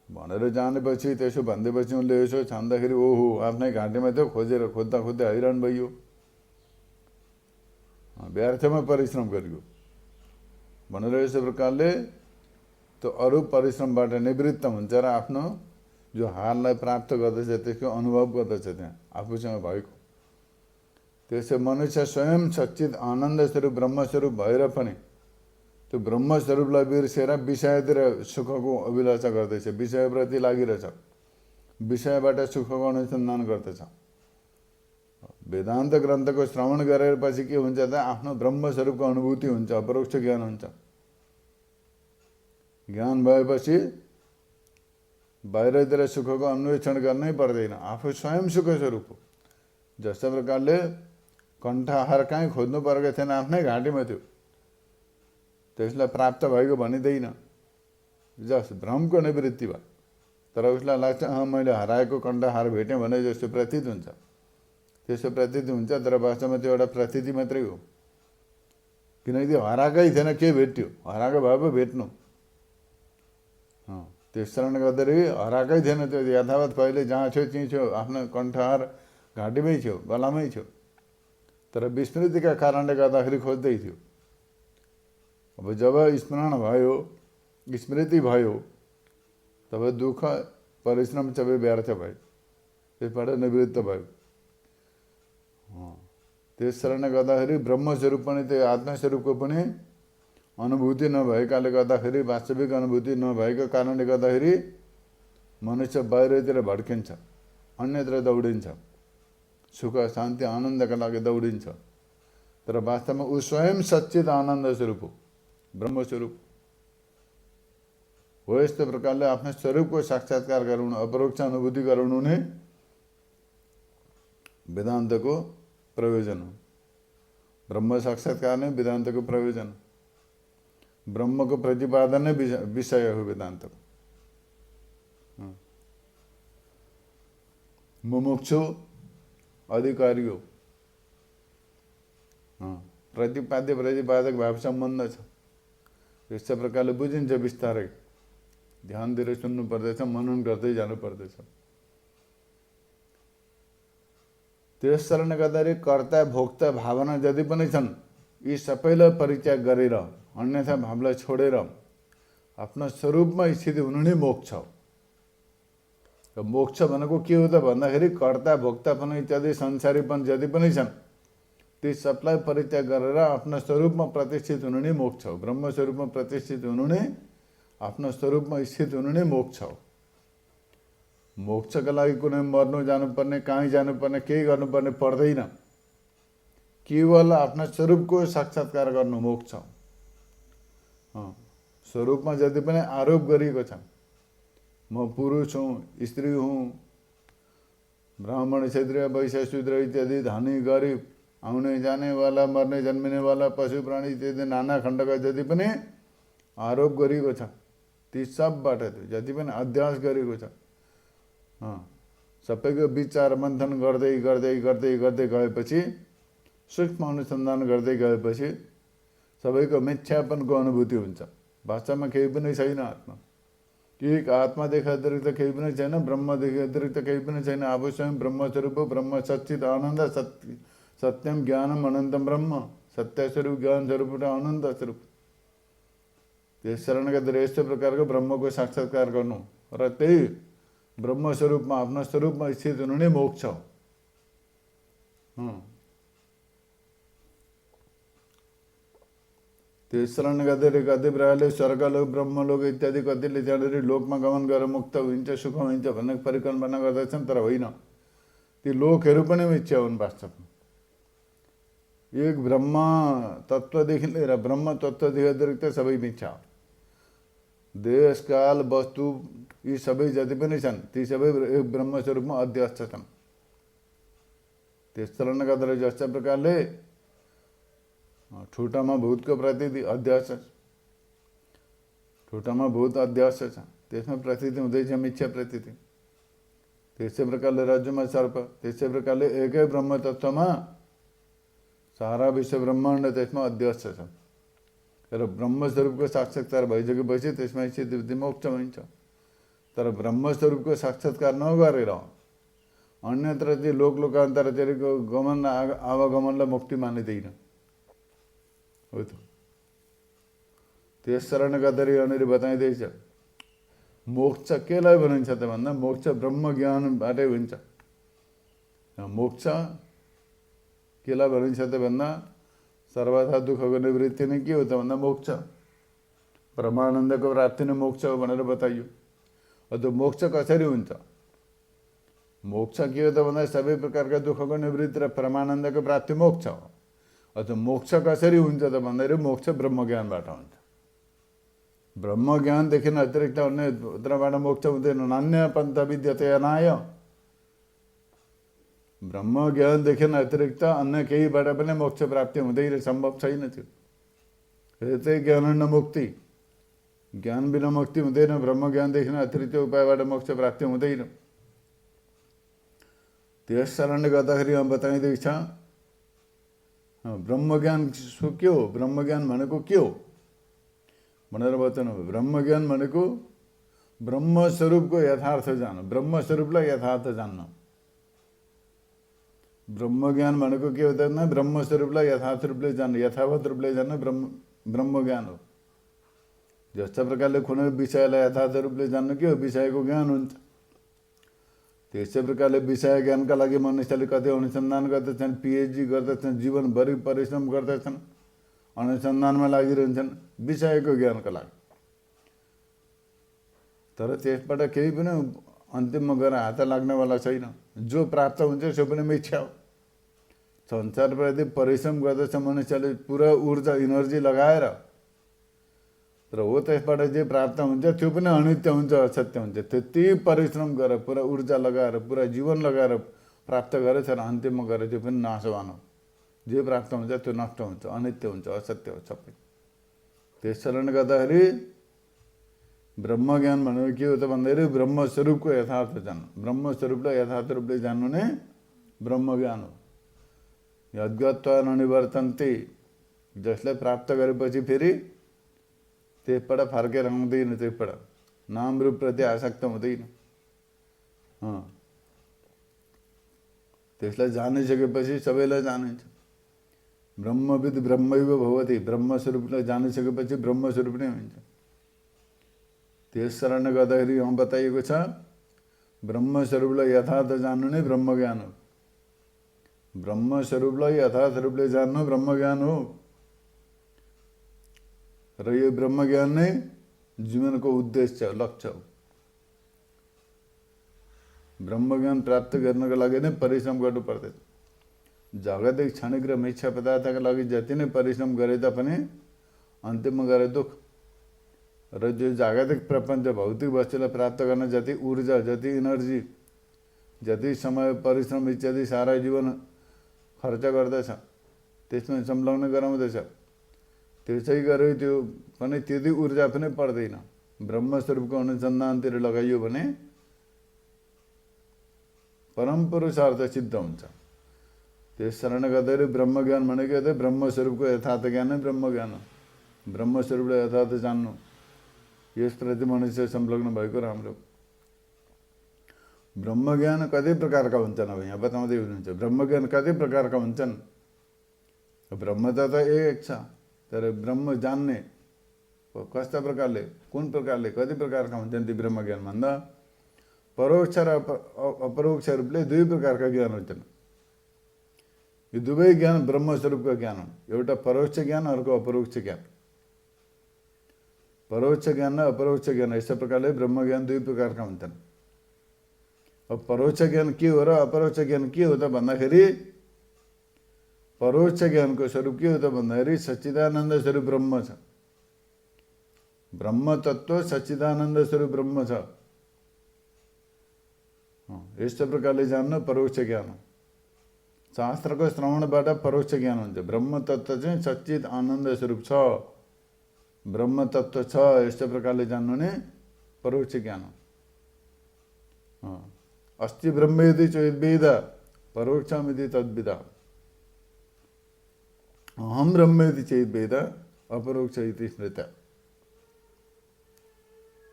भनेर जानेपछि, त्यसो भन्दैपछि उनले यसो छान्दाखेरि ओहो आफ्नै घाँटीमा थियो, खोजेर खोज्दा खोज्दै हैरान भइयो, व्यर्थमा परिश्रम गरियो भनेर यस प्रकारले त्यो अरू परिश्रमबाट निवृत्त हुन्छ र आफ्नो जो हारलाई प्राप्त गर्दछ त्यसको अनुभव गर्दछ त्यहाँ आफूसँग भएको। त्यसै मनुष्य स्वयं सच्चित आनन्द स्वरूप ब्रह्मस्वरूप भएर पनि त्यो ब्रह्मस्वरूपलाई बिर्सेर विषयतिर सुखको अभिलाषा गर्दैछ, विषयप्रति लागिरहेछ, विषयबाट सुखको अनुसन्धान गर्दछ। वेदान्त ग्रन्थको श्रवण गरेर पछि के हुन्छ त आफ्नो ब्रह्मस्वरूपको अनुभूति हुन्छ, अपरोक्ष ज्ञान हुन्छ। ज्ञान भएपछि बाहिरतिर सुखको अन्वेषण गर्नै पर्दैन, आफू स्वयं सुख स्वरूप हो। जस्तो प्रकारले कण्ठहार कहीँ खोज्नु परेको थिएन, आफ्नै घाँटीमा थियो, त्यसलाई प्राप्त भएको भनिँदैन, जस भ्रमको निवृत्ति भयो। तर उसलाई लाग्छ मैले हराएको कण्ठहार भेटेँ भने जस्तो प्रतीत हुन्छ, त्यसो प्रतीत हुन्छ, तर वास्तवमा त्यो एउटा प्रतीति मात्रै हो। किनकि त्यो हराएकै थिएन, के भेट्यो, हराएको भए पो भेट्नु। त्यस कारणले गर्दाखेरि हराएकै थिएन, त्यो यथावत कहिले जहाँ छेउ त्यहीँ छेउ, आफ्नो कण्ठहार घाँटीमै छेउ, गलामै छेउ, तर विस्मृतिका कारणले गर्दाखेरि खोज्दै थियो। अब जब स्मरण भयो, स्मृति भयो, तब दुःख परिश्रम सबै व्यर्थ भयो, त्यसबाट निवृत्त भयो। त्यस कारणले गर्दाखेरि ब्रह्मस्वरूप पनि त्यो आत्मस्वरूपको पनि अनुभूति नभएकाले गर्दाखेरि, वास्तविक अनुभूति नभएको कारणले गर्दाखेरि मनुष्य बाहिरतिर भड्किन्छ, अन्यत्र दौडिन्छ, सुख शान्ति आनन्दका लागि दौडिन्छ। तर वास्तवमा ऊ स्वयं सच्चित आनन्द स्वरूप हो, ब्रह्मस्वरूप हो। यस्तो प्रकारले आफ्नो स्वरूपको साक्षात्कार गराउनु, अपरोक्ष अनुभूति गराउनु नै वेदान्तको प्रयोजन हो। ब्रह्म साक्षात्कार नै वेदान्तको प्रयोजन, ब्रह्मको प्रतिपादन नै विषय हो वेदान्तको। मुमुक्षु अधिकारी हो, प्रतिपाद्य प्रतिपादक भाव सम्बन्ध छ। यस्तो प्रकारले बुझिन्छ बिस्तारै, ध्यान दिएर सुन्नु पर्दछ, मनन गर्दै जानु पर्दछ। त्यस कारणले गर्दाखेरि कर्ता भोक्ता भावना जति पनि छन् यी सबैलाई परित्याग गरेर, अन्यथा भावलाई छोडेर आफ्नो स्वरूपमा स्थिति हुनु नै मोक्ष हो। मोक्ष भनेको के हो त भन्दाखेरि कर्ता भोक्तापन इत्यादि संसारीपन जति पनि छन् ती सबलाई परित्याग गरेर आफ्नो स्वरूपमा प्रतिष्ठित हुनु नै मोक्ष हो। ब्रह्म स्वरूपमा प्रतिष्ठित हुनु नै, आफ्नो स्वरूपमा स्थित हुनु नै मोक्ष हो। मोक्षका लागि कुनै मर्नु जानुपर्ने, कहीँ जानुपर्ने, केही गर्नुपर्ने पर्दैन, केवल आफ्ना स्वरूपको साक्षात्कार गर्नु मोक्ष हो। स्वरूपमा जति पनि आरोप गरिएको छ, म पुरुष हुँ, स्त्री हुँ, ब्राह्मण क्षत्रिय वैश्य शूद्र इत्यादि, धनी गरिब, आउने जानेवाला, मर्ने जन्मिनेवाला, पशु प्राणी इत्यादि नाना खण्डका जति पनि आरोप गरिएको छ ती सबबाट जति पनि अध्यास गरेको छ, सबैको विचार मन्थन गर्दै गर्दै गर्दै गर्दै गएपछि, सूक्ष्म अनुसन्धान गर्दै गएपछि सबैको मिथ्यापनको अनुभूति हुन्छ। वास्तवमा केही पनि छैन आत्मा, एक आत्मादेखि अतिरिक्त केही पनि छैन, ब्रह्मदेखि अतिरिक्त केही पनि छैन। आफू स्वयं ब्रह्मस्वरूप हो, ब्रह्म सच्चित आनन्द, सत्यम ज्ञानम अनन्तम ब्रह्म, सत्य स्वरूप, ज्ञान स्वरूप र अनन्त स्वरूप। त्यस कारणले गर्दा यस्तो प्रकारको ब्रह्मको साक्षात्कार गर्नु र त्यही ब्रह्मस्वरूपमा, आफ्नो स्वरूपमा स्थित हुनु नै मोक्ष हो। त्यस कारणले गर्दाखेरि कति प्रकारले स्वर्गलोक, ब्रह्मलोक इत्यादि कतिले त्यहाँनिर लोकमा गमन गरेर मुक्त हुन्छ, सुख हुन्छ भन्ने परिकल्पना गर्दछन्, तर होइन, ती लोकहरू पनि मिथ्या हुन्। वास्तवमा एक ब्रह्म तत्त्वदेखि लिएर ब्रह्म तत्त्वदेखि अतिरिक्त सबै मिथ्या हो। देश काल वस्तु यी सबै जति पनि छन् ती सबै एक ब्रह्मस्वरूपमा अध्यस्त छन्। त्यस कारणले गर्दा जस्ता प्रकारले ठुटामा भूतको प्रतीति अध्यास, छोटामा बहुत अध्यास छ, त्यसमा प्रतीति हुँदैछ मिथ्या प्रतीति। त्यसै प्रकारले रज्जुमा सर्प, त्यसै प्रकारले एकै ब्रह्म तत्त्वमा सारा विश्व ब्रह्माण्ड त्यसमा अध्यक्ष छ। र ब्रह्मस्वरूपको साक्षात्कार भइसकेपछि त्यसमा स्थिति मोक्ष हुन्छ। तर ब्रह्मस्वरूपको साक्षात्कार नगरेर अन्यत्र चाहिँ लोकान्तरतिरको गमन आवागमनलाई मुक्ति मानिँदैन हो त। त्यस शरण गदरी भनेर बताइँदैछ। मोक्ष केलाई भनिन्छ त भन्दा मोक्ष ब्रह्म ज्ञानबाटै हुन्छ। मोक्ष केलाई भनिन्छ त भन्दा सर्वथा दुःखको निवृत्ति नै के हो त भन्दा मोक्ष, ब्रह्मानन्दको प्राप्ति नै मोक्ष हो भनेर बताइयो। त्यो मोक्ष कसरी हुन्छ? मोक्ष के हो त भन्दा सबै प्रकारका दुःखको निवृत्ति र परमानन्दको प्राप्ति मोक्ष हो। त्यो मोक्ष कसरी हुन्छ त भन्दाखेरि मोक्ष ब्रह्मज्ञानबाट हुन्छ। ब्रह्मज्ञानदेखि अतिरिक्त अन्य उत्रबाट मोक्ष हुँदैन। नान्य पन्थ विद्यते अनाय। ब्रह्मज्ञानदेखि अतिरिक्त अन्य केहीबाट पनि मोक्ष प्राप्ति हुँदैन, सम्भव छैन त्यो। यतै ज्ञान न मुक्ति, ज्ञान बिना मुक्ति हुँदैन। ब्रह्मज्ञानदेखि अतिरिक्त उपायबाट मोक्ष प्राप्ति हुँदैन। त्यस कारणले गर्दाखेरि यहाँ बताइँदैछ ब्रह्मज्ञान के हो, ब्रह्मज्ञान भनेको के हो भनेर बताउनु। ब्रह्मज्ञान भनेको ब्रह्मस्वरूपको यथार्थ जान्नु, ब्रह्मस्वरूपलाई यथार्थ जान्नु। ब्रह्मज्ञान भनेको के हो त भन्दा ब्रह्मस्वरूपलाई यथार्थ रूपले जान्नु, यथावत रूपले जान्नु ब्रह्मज्ञान हो। जस्तो प्रकारले कुनै विषयलाई यथार्थ रूपले जान्नु के हो, विषयको ज्ञान हुन्छ। त्यसै प्रकारले विषय ज्ञानका लागि मनुष्यले कति अनुसन्धान गर्दछन्, पिएचडी गर्दछन्, जीवनभरि परिश्रम गर्दछन्, अनुसन्धानमा लागिरहन्छन् विषयको ज्ञानका लागि। तर त्यसबाट केही पनि अन्तिममा गएर हात लाग्नेवाला छैन। जो प्राप्त हुन्छ सो पनि मिथ्या हो। संसारप्रति परिश्रम गर्दछ मनुष्यले पुरा ऊर्जा इनर्जी लगाएर, तर हो त्यसबाट जे प्राप्त हुन्छ त्यो पनि अनित्य हुन्छ, असत्य हुन्छ। त्यति परिश्रम गरेर पुरा ऊर्जा लगाएर पुरा जीवन लगाएर प्राप्त गरेछ र अन्तिममा गएर त्यो पनि नाशवान हो। जे प्राप्त हुन्छ त्यो नष्ट हुन्छ, अनित्य हुन्छ, असत्य हो सबै। त्यस कारणले गर्दाखेरि ब्रह्मज्ञान भनेको के हो त भन्दाखेरि ब्रह्मस्वरूपको यथार्थ जान्नु, ब्रह्मस्वरूपलाई यथार्थ रूपले जान्नु नै ब्रह्मज्ञान हो। यद्गत्वा ननिवर्तन्ते, जसलाई प्राप्त गरेपछि फेरि त्यसबाट फर्केर आउँदैन, त्यसबाट नाम रूपप्रति आसक्त हुँदैन। त्यसलाई जानिसकेपछि सबैलाई जानिन्छ। ब्रह्मविद ब्रह्मैव भवति, ब्रह्मस्वरूपलाई जानिसकेपछि ब्रह्मस्वरूप नै हुन्छ। त्यस कारणले गर्दाखेरि यहाँ बताइएको छ ब्रह्मस्वरूपलाई यथार्थ जान्नु नै ब्रह्मज्ञान हो। ब्रह्मस्वरूपलाई यथार्थ रूपले जान्नु ब्रह्मज्ञान हो। र यो ब्रह्मज्ञान नै जीवनको उद्देश्य, लक्ष्य हो। ब्रह्मज्ञान प्राप्त गर्नको लागि नै परिश्रम गर्नु पर्दछ। जागतिक क्षणिक र मिथ्या पदार्थका लागि जति नै परिश्रम गरे तापनि अन्तिममा गएर दुःख। र जो जागतिक प्रपञ्च भौतिक वस्तुलाई प्राप्त गर्न जति ऊर्जा, जति इनर्जी, जति समय, परिश्रम इत्यादि सारा जीवन खर्च गर्दछ, त्यसमा संलग्न गराउँदछ, त्यसै गरी त्यो पनि त्यति ऊर्जा पनि पर्दैन। ब्रह्मस्वरूपको अनुसन्धानतिर लगाइयो भने परम पुरुषार्थ सिद्ध हुन्छ। त्यस कारणले गर्दाखेरि ब्रह्मज्ञान भनेको त ब्रह्मस्वरूपको यथार्थ ज्ञान नै ब्रह्मज्ञान हो। ब्रह्मस्वरूपलाई यथार्थ जान्नु, यसप्रति मनुष्य संलग्न भएको राम्रो। ब्रह्मज्ञान कति प्रकारका हुन्छन् अब यहाँ बताउँदै हुनुहुन्छ। ब्रह्मज्ञान कति प्रकारका हुन्छन्? ब्रह्म त एक छ, तर ब्रह्म जान्ने कस्ता प्रकारले, कुन प्रकारले, कति प्रकारका हुन्छन् ती ब्रह्मज्ञान भन्दा परोक्ष र अपरोक्ष रूपले दुई प्रकारका ज्ञान हुन्छन्। यो दुवै ज्ञान ब्रह्मस्वरूपका ज्ञान हुन्। एउटा परोक्ष ज्ञान, अर्को अपरोक्ष ज्ञान। परोक्ष ज्ञान र अपरोक्ष ज्ञान यस्तो प्रकारले ब्रह्मज्ञान दुई प्रकारका हुन्छन्। अब परोक्ष ज्ञान के हो र अपरोक्ष ज्ञान के हो त भन्दाखेरि परोक्ष ज्ञानको स्वरूप के हो त भन्दाखेरि सच्चिदानन्द स्वरूप ब्रह्म छ। ब्रह्म तत्त्व सच्चिदानन्द स्वरूप ब्रह्म छ। यस्तो प्रकारले जान्नु परोक्ष ज्ञान हो। शास्त्रको श्रवणबाट परोक्ष ज्ञान हुन्छ। ब्रह्म तत्त्व चाहिँ सच्चित आनन्द स्वरूप छ। ब्रह्म तत्व छ यस्तो प्रकारले जान्नु नै परोक्ष ज्ञान हो। अस्ति ब्रह्मेति चेद्वेद परोक्षमिति तद्विद, अहम ब्रह्मेति चेद्वेद अपरोक्ष इति स्मृत।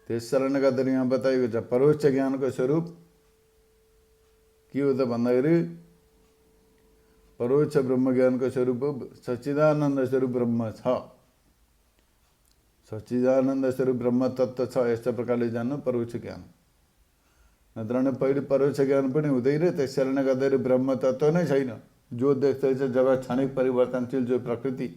त्यस कारणले गर्दा यहाँ बताइएको छ परोक्ष ज्ञानको स्वरूप के हो त भन्दाखेरि परोक्ष ब्रह्म ज्ञानको स्वरूप सच्चिदानन्द स्वरूप ब्रह्म छ। सच्चिदानन्द स्वरूप ब्रह्म तत्व छ यस्तो प्रकारले जान्नु परोक्ष ज्ञान। नत्र भने पहिले परोक्ष ज्ञान पनि हुँदैन। त्यस कारणले गर्दाखेरि ब्रह्म तत्व नै छैन। जो देख्दैछ जगत क्षणिक परिवर्तनशील जो प्रकृति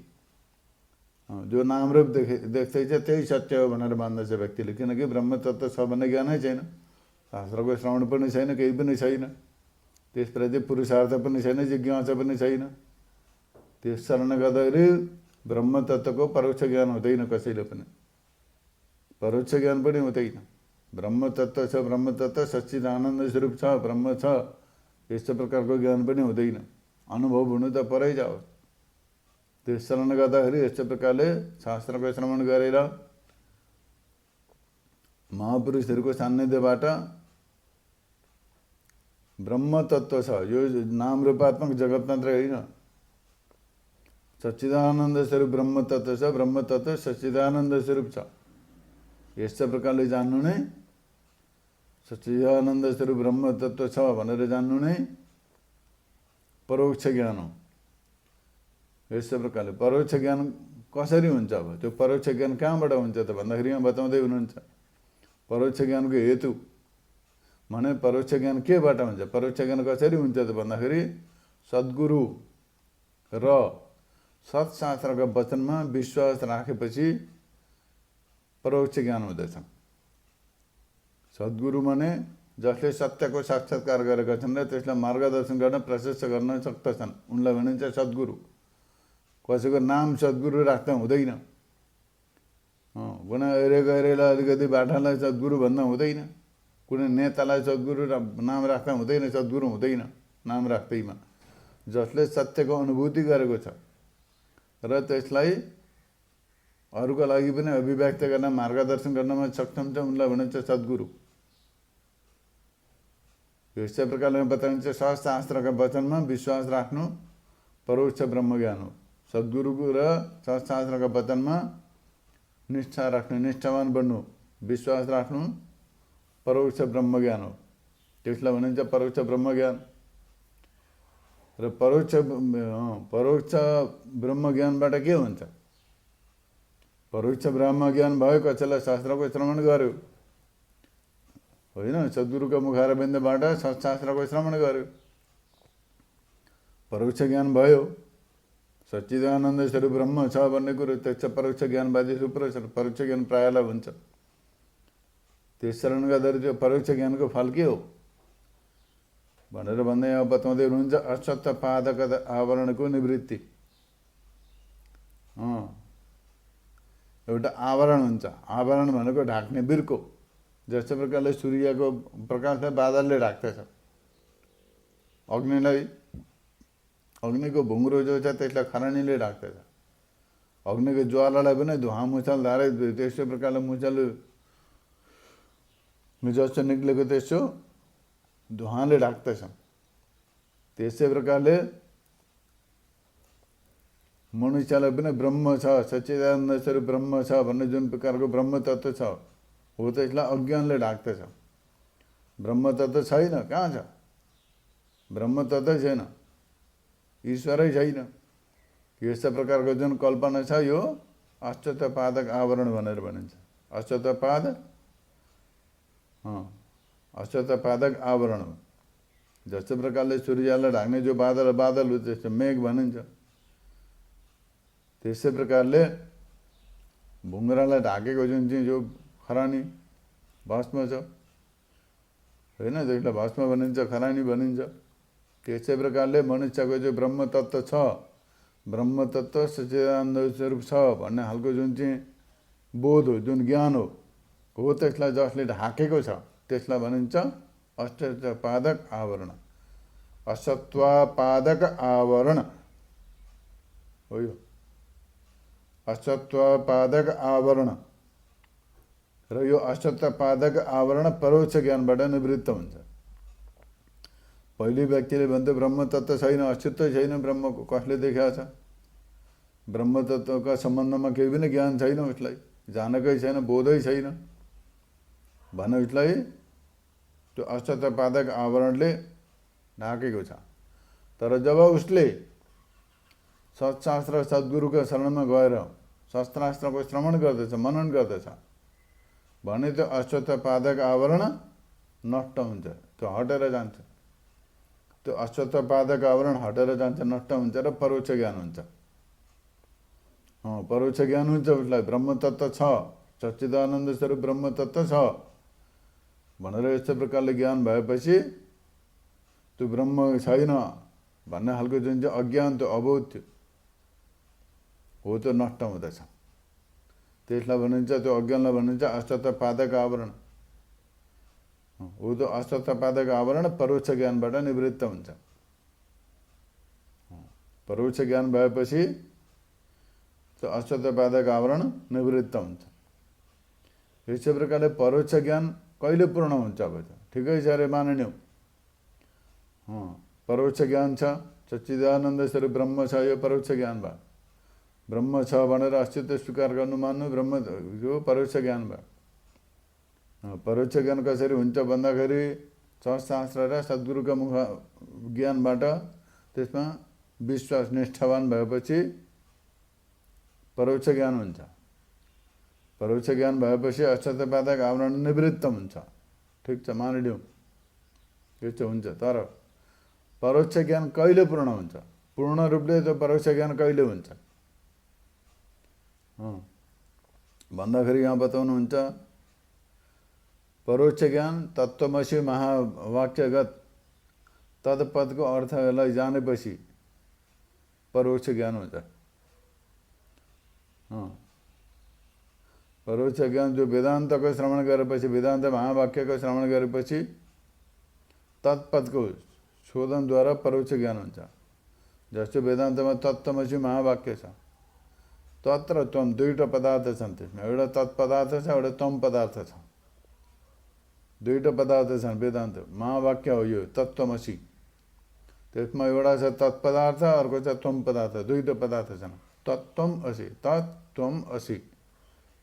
जो नाम रूप देख्दैछ त्यही सत्य हो भनेर मान्दछ व्यक्तिले। किनकि ब्रह्म तत्व छ भन्ने ज्ञानै छैन, शास्त्रको श्रवण पनि छैन, केही पनि छैन, त्यसप्रति पुरुषार्थ पनि छैन, जिज्ञासा पनि छैन। त्यस कारणले गर्दाखेरि ब्रह्म तत्वको परोक्ष ज्ञान हुँदैन कसैले पनि, परोक्ष ज्ञान पनि हुँदैन। ब्रह्म तत्व छ, ब्रह्म तत्व सच्चिदानन्द स्वरूप छ, ब्रह्म छ यस्तो प्रकारको ज्ञान पनि हुँदैन। अनुभव हुनु त परै जाओ। त्यस कारणले गर्दाखेरि यस्तो प्रकारले शास्त्रको श्रवण गरेर महापुरुषहरूको सान्निध्यबाट ब्रह्म तत्व छ, यो नाम रूपात्मक जगत मात्रै होइन, सच्चिदानन्द स्वरूप ब्रह्म तत्व छ, ब्रह्म तत्व सच्चिदानन्द स्वरूप छ यस्तो प्रकारले जान्नु नै सच्चिदानन्द स्वरूप ब्रह्म तत्व छ भनेर जान्नु नै परोक्ष ज्ञान हो। यस्तो प्रकारले परोक्ष ज्ञान कसरी हुन्छ? अब त्यो परोक्ष ज्ञान कहाँबाट हुन्छ त भन्दाखेरि यहाँ बताउँदै हुनुहुन्छ परोक्ष ज्ञानको हेतु भने परोक्ष ज्ञान केबाट हुन्छ? परोक्ष ज्ञान कसरी हुन्छ त भन्दाखेरि सद्गुरु र सत्शास्त्रका वचनमा विश्वास राखेपछि परोक्ष ज्ञान हुँदछ। सद्गुरु भने जसले सत्यको साक्षात्कार गरेका छन् र त्यसलाई मार्गदर्शन गर्न प्रशस्त गर्न सक्दछन् उनलाई भनिन्छ सद्गुरु। कसैको नाम सद्गुरु राख्दा हुँदैन। कुनै अरे गएरलाई अलिकति बाठालाई सद्गुरु भन्दा हुँदैन। कुनै नेतालाई सद्गुरु नाम राख्दा हुँदैन, सद्गुरु हुँदैन नाम राख्दैमा। जसले सत्यको अनुभूति गरेको छ र त्यसलाई अरूको लागि पनि अभिव्यक्त गर्न मार्गदर्शन गर्नमा सक्षम छ उनलाई भनिन्छ सद्गुरु। यस्तै प्रकारले बताइन्छ शास्त्रका वचनमा विश्वास राख्नु परोक्ष ब्रह्म ज्ञान हो। सद्गुरुको र शास्त्रका वचनमा निष्ठा राख्नु, निष्ठावान बन्नु, विश्वास राख्नु परोक्ष ब्रह्म ज्ञान हो। त्यसलाई भनिन्छ परोक्ष ब्रह्म ज्ञान। र परोक्ष ब्रह्म ज्ञानबाट के हुन्छ? परोक्ष ब्रह्म ज्ञान भयो कसैलाई शास्त्रको श्रवण गर्यो होइन, सद्गुरुको मुखारविन्दबाट शास्त्रको श्रवण गर्यो, परोक्ष ज्ञान भयो। सच्चिदानन्द स्वरूप ब्रह्म छ भन्ने कुरो त्यस परोक्ष ज्ञानवादी परोक्ष ज्ञान प्रायलाई हुन्छ। त्यस कारणले गर्दाखेरि त्यो परोक्ष ज्ञानको फल के हो भनेर भन्दै यहाँ बताउँदै हुनुहुन्छ असत्य पादक आवरणको निवृत्ति। एउटा आवरण हुन्छ। आवरण भनेको ढाक्ने बिर्को। जस्तो प्रकारले सूर्यको प्रकाशलाई बादलले ढाक्दछ, अग्निलाई अग्निको भुङ्रो जो छ त्यसलाई खरानीले ढाक्दछ, अग्निको ज्वालालाई पनि धुवा मुछालधारै त्यस्तो प्रकारले मुछाल जस्तो निक्लेको त्यसो धुवाले ढाक्दछ। त्यसै प्रकारले मनुष्यलाई पनि ब्रह्म छ, सच्चिदानन्द स्वरूप ब्रह्म छ भन्ने जुन प्रकारको ब्रह्म तत्व छ हो त्यसलाई अज्ञानले ढाक्दछ। ब्रह्म तत्व छैन, कहाँ छ? ब्रह्म तत्व छैन, ईश्वरै छैन। यस्तो प्रकारको जुन कल्पना छ यो अष्टोत्तर पादक आवरण भनेर भनिन्छ। अष्टोत्तर पादक आवरण हो। जस्तो प्रकारले सूर्यलाई ढाक्ने जो बादल हो त्यस्तो मेघ भनिन्छ। त्यसै प्रकारले भुङ्रालाई ढाकेको जुन चाहिँ जो खरानी भस्म छ होइन, त्यसलाई भस्म भनिन्छ, खरानी भनिन्छ। त्यसै प्रकारले मनुष्यको जो ब्रह्म तत्व छ, ब्रह्म तत्व सच्चिदानन्द स्वरूप छ भन्ने खालको जुन चाहिँ बोध हो, जुन ज्ञान हो त्यसलाई जसले ढाकेको छ त्यसलाई भनिन्छ अष्टपादक आवरण, असत्वापादक आवरण हो यो। असत्त्वपादक आवरण र यो असत्त्वपादक आवरण परोक्ष ज्ञानबाट निवृत्त हुन्छ। पहिले व्यक्तिले भन्थ्यो ब्रह्म तत्त्व छैन, अस्तित्व छैन ब्रह्मको, कसले देखाएको छ? ब्रह्म तत्त्वका सम्बन्धमा केही पनि ज्ञान छैन, उसलाई जानेकै छैन, बोधै छैन भने उसलाई त्यो असत्त्वपादक आवरणले ढाकेको छ। तर जब उसले सत्शास्त्र सद्गुरुको शरणमा गएर शास्त्रास्त्रको श्रवण गर्दछ, मनन गर्दछ भने त्यो असत्त्वपादक आवरण नष्ट हुन्छ, त्यो हटेर जान्छ। त्यो असत्त्वपादक आवरण हटेर जान्छ, नष्ट हुन्छ र परोक्ष ज्ञान हुन्छ। परोक्ष ज्ञान हुन्छ, उसलाई ब्रह्म तत्त्व छ, सच्चिदानन्द स्वरूप ब्रह्म तत्त्व छ भनेर यस्तो प्रकारले ज्ञान भएपछि त्यो ब्रह्म छैन भन्ने खालको जुन चाहिँ अज्ञान, त्यो अबोध थियो हो, त्यो नष्ट हुँदछ। त्यसलाई भनिन्छ, त्यो अज्ञानलाई भनिन्छ असत्त्वपादक आवरण हो। त्यो असत्त्वपादक आवरण परोक्ष ज्ञानबाट निवृत्त हुन्छ। परोक्ष ज्ञान भएपछि त्यो असत्त्वपादक आवरण निवृत्त हुन्छ। यसै प्रकारले परोक्ष ज्ञान कहिले पूर्ण हुन्छ? अब त ठिकै छ अरे मानिन्यौ, परोक्ष ज्ञान छ, सच्चिदानन्द स्वरूप ब्रह्म छ, यो परोक्ष ज्ञान भयो। ब्रह्म छ भनेर अस्तित्व स्वीकार गर्नु, मान्नु, ब्रह्म यो परोक्ष ज्ञान भयो। परोक्ष ज्ञान कसरी हुन्छ भन्दाखेरि शास्त्र र सद्गुरुका मुख ज्ञानबाट त्यसमा विश्वास निष्ठावान भएपछि परोक्ष ज्ञान हुन्छ। परोक्ष ज्ञान भएपछि असत्त्वपादक आवरण निवृत्त हुन्छ। ठिक छ, मानिलिउँ, यस्तो हुन्छ। तर परोक्ष ज्ञान कहिले पूर्ण हुन्छ? पूर्ण रूपले त्यो परोक्ष ज्ञान कहिले हुन्छ भन्दाखेरि यहाँ बताउनुहुन्छ, परोक्ष ज्ञान तत्त्वमसि महावाक्यगत तत्पदको अर्थलाई जानेपछि परोक्ष ज्ञान हुन्छ। परोक्ष ज्ञान जो वेदान्तको श्रवण गरेपछि, वेदान्त महावाक्यको श्रवण गरेपछि तत्पदको शोधनद्वारा परोक्ष ज्ञान हुन्छ। जस्तो वेदान्तमा तत्त्वमसि महावाक्य छ, तत्र त्वम, दुईवटा पदार्थ छन् त्यसमा, एउटा तत्पदार्थ छ, एउटा तम पदार्थ छ। दुईवटा पदार्थ छन् वेदान्त, महावाक्य हो यो तत्त्वमसि। त्यसमा एउटा छ तत्पदार्थ, अर्को छ त्वम पदार्थ, दुईवटा पदार्थ छन्। तत्त्वम असि, तत्त्वम असि,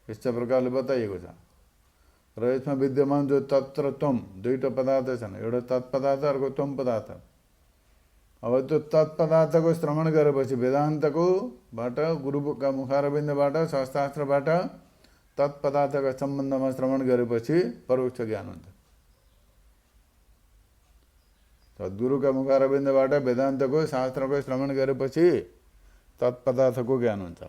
यस्तो प्रकारले बताइएको छ। र यसमा विद्यमान जो तत्र त्वम, दुईवटा पदार्थ छन्, एउटा तत्पदार्थ, अर्को त्वम पदार्थ। अब त्यो तत्पदार्थको श्रवण गरेपछि वेदान्तको बाट, गुरुका मुखारविन्दबाट, शास्त्रास्त्रबाट तत्पदार्थका सम्बन्धमा श्रवण गरेपछि परोक्ष ज्ञान हुन्छ। सद्गुरुका मुखारविन्दबाट वेदान्तको शास्त्रको श्रवण गरेपछि तत्पदार्थको ज्ञान हुन्छ।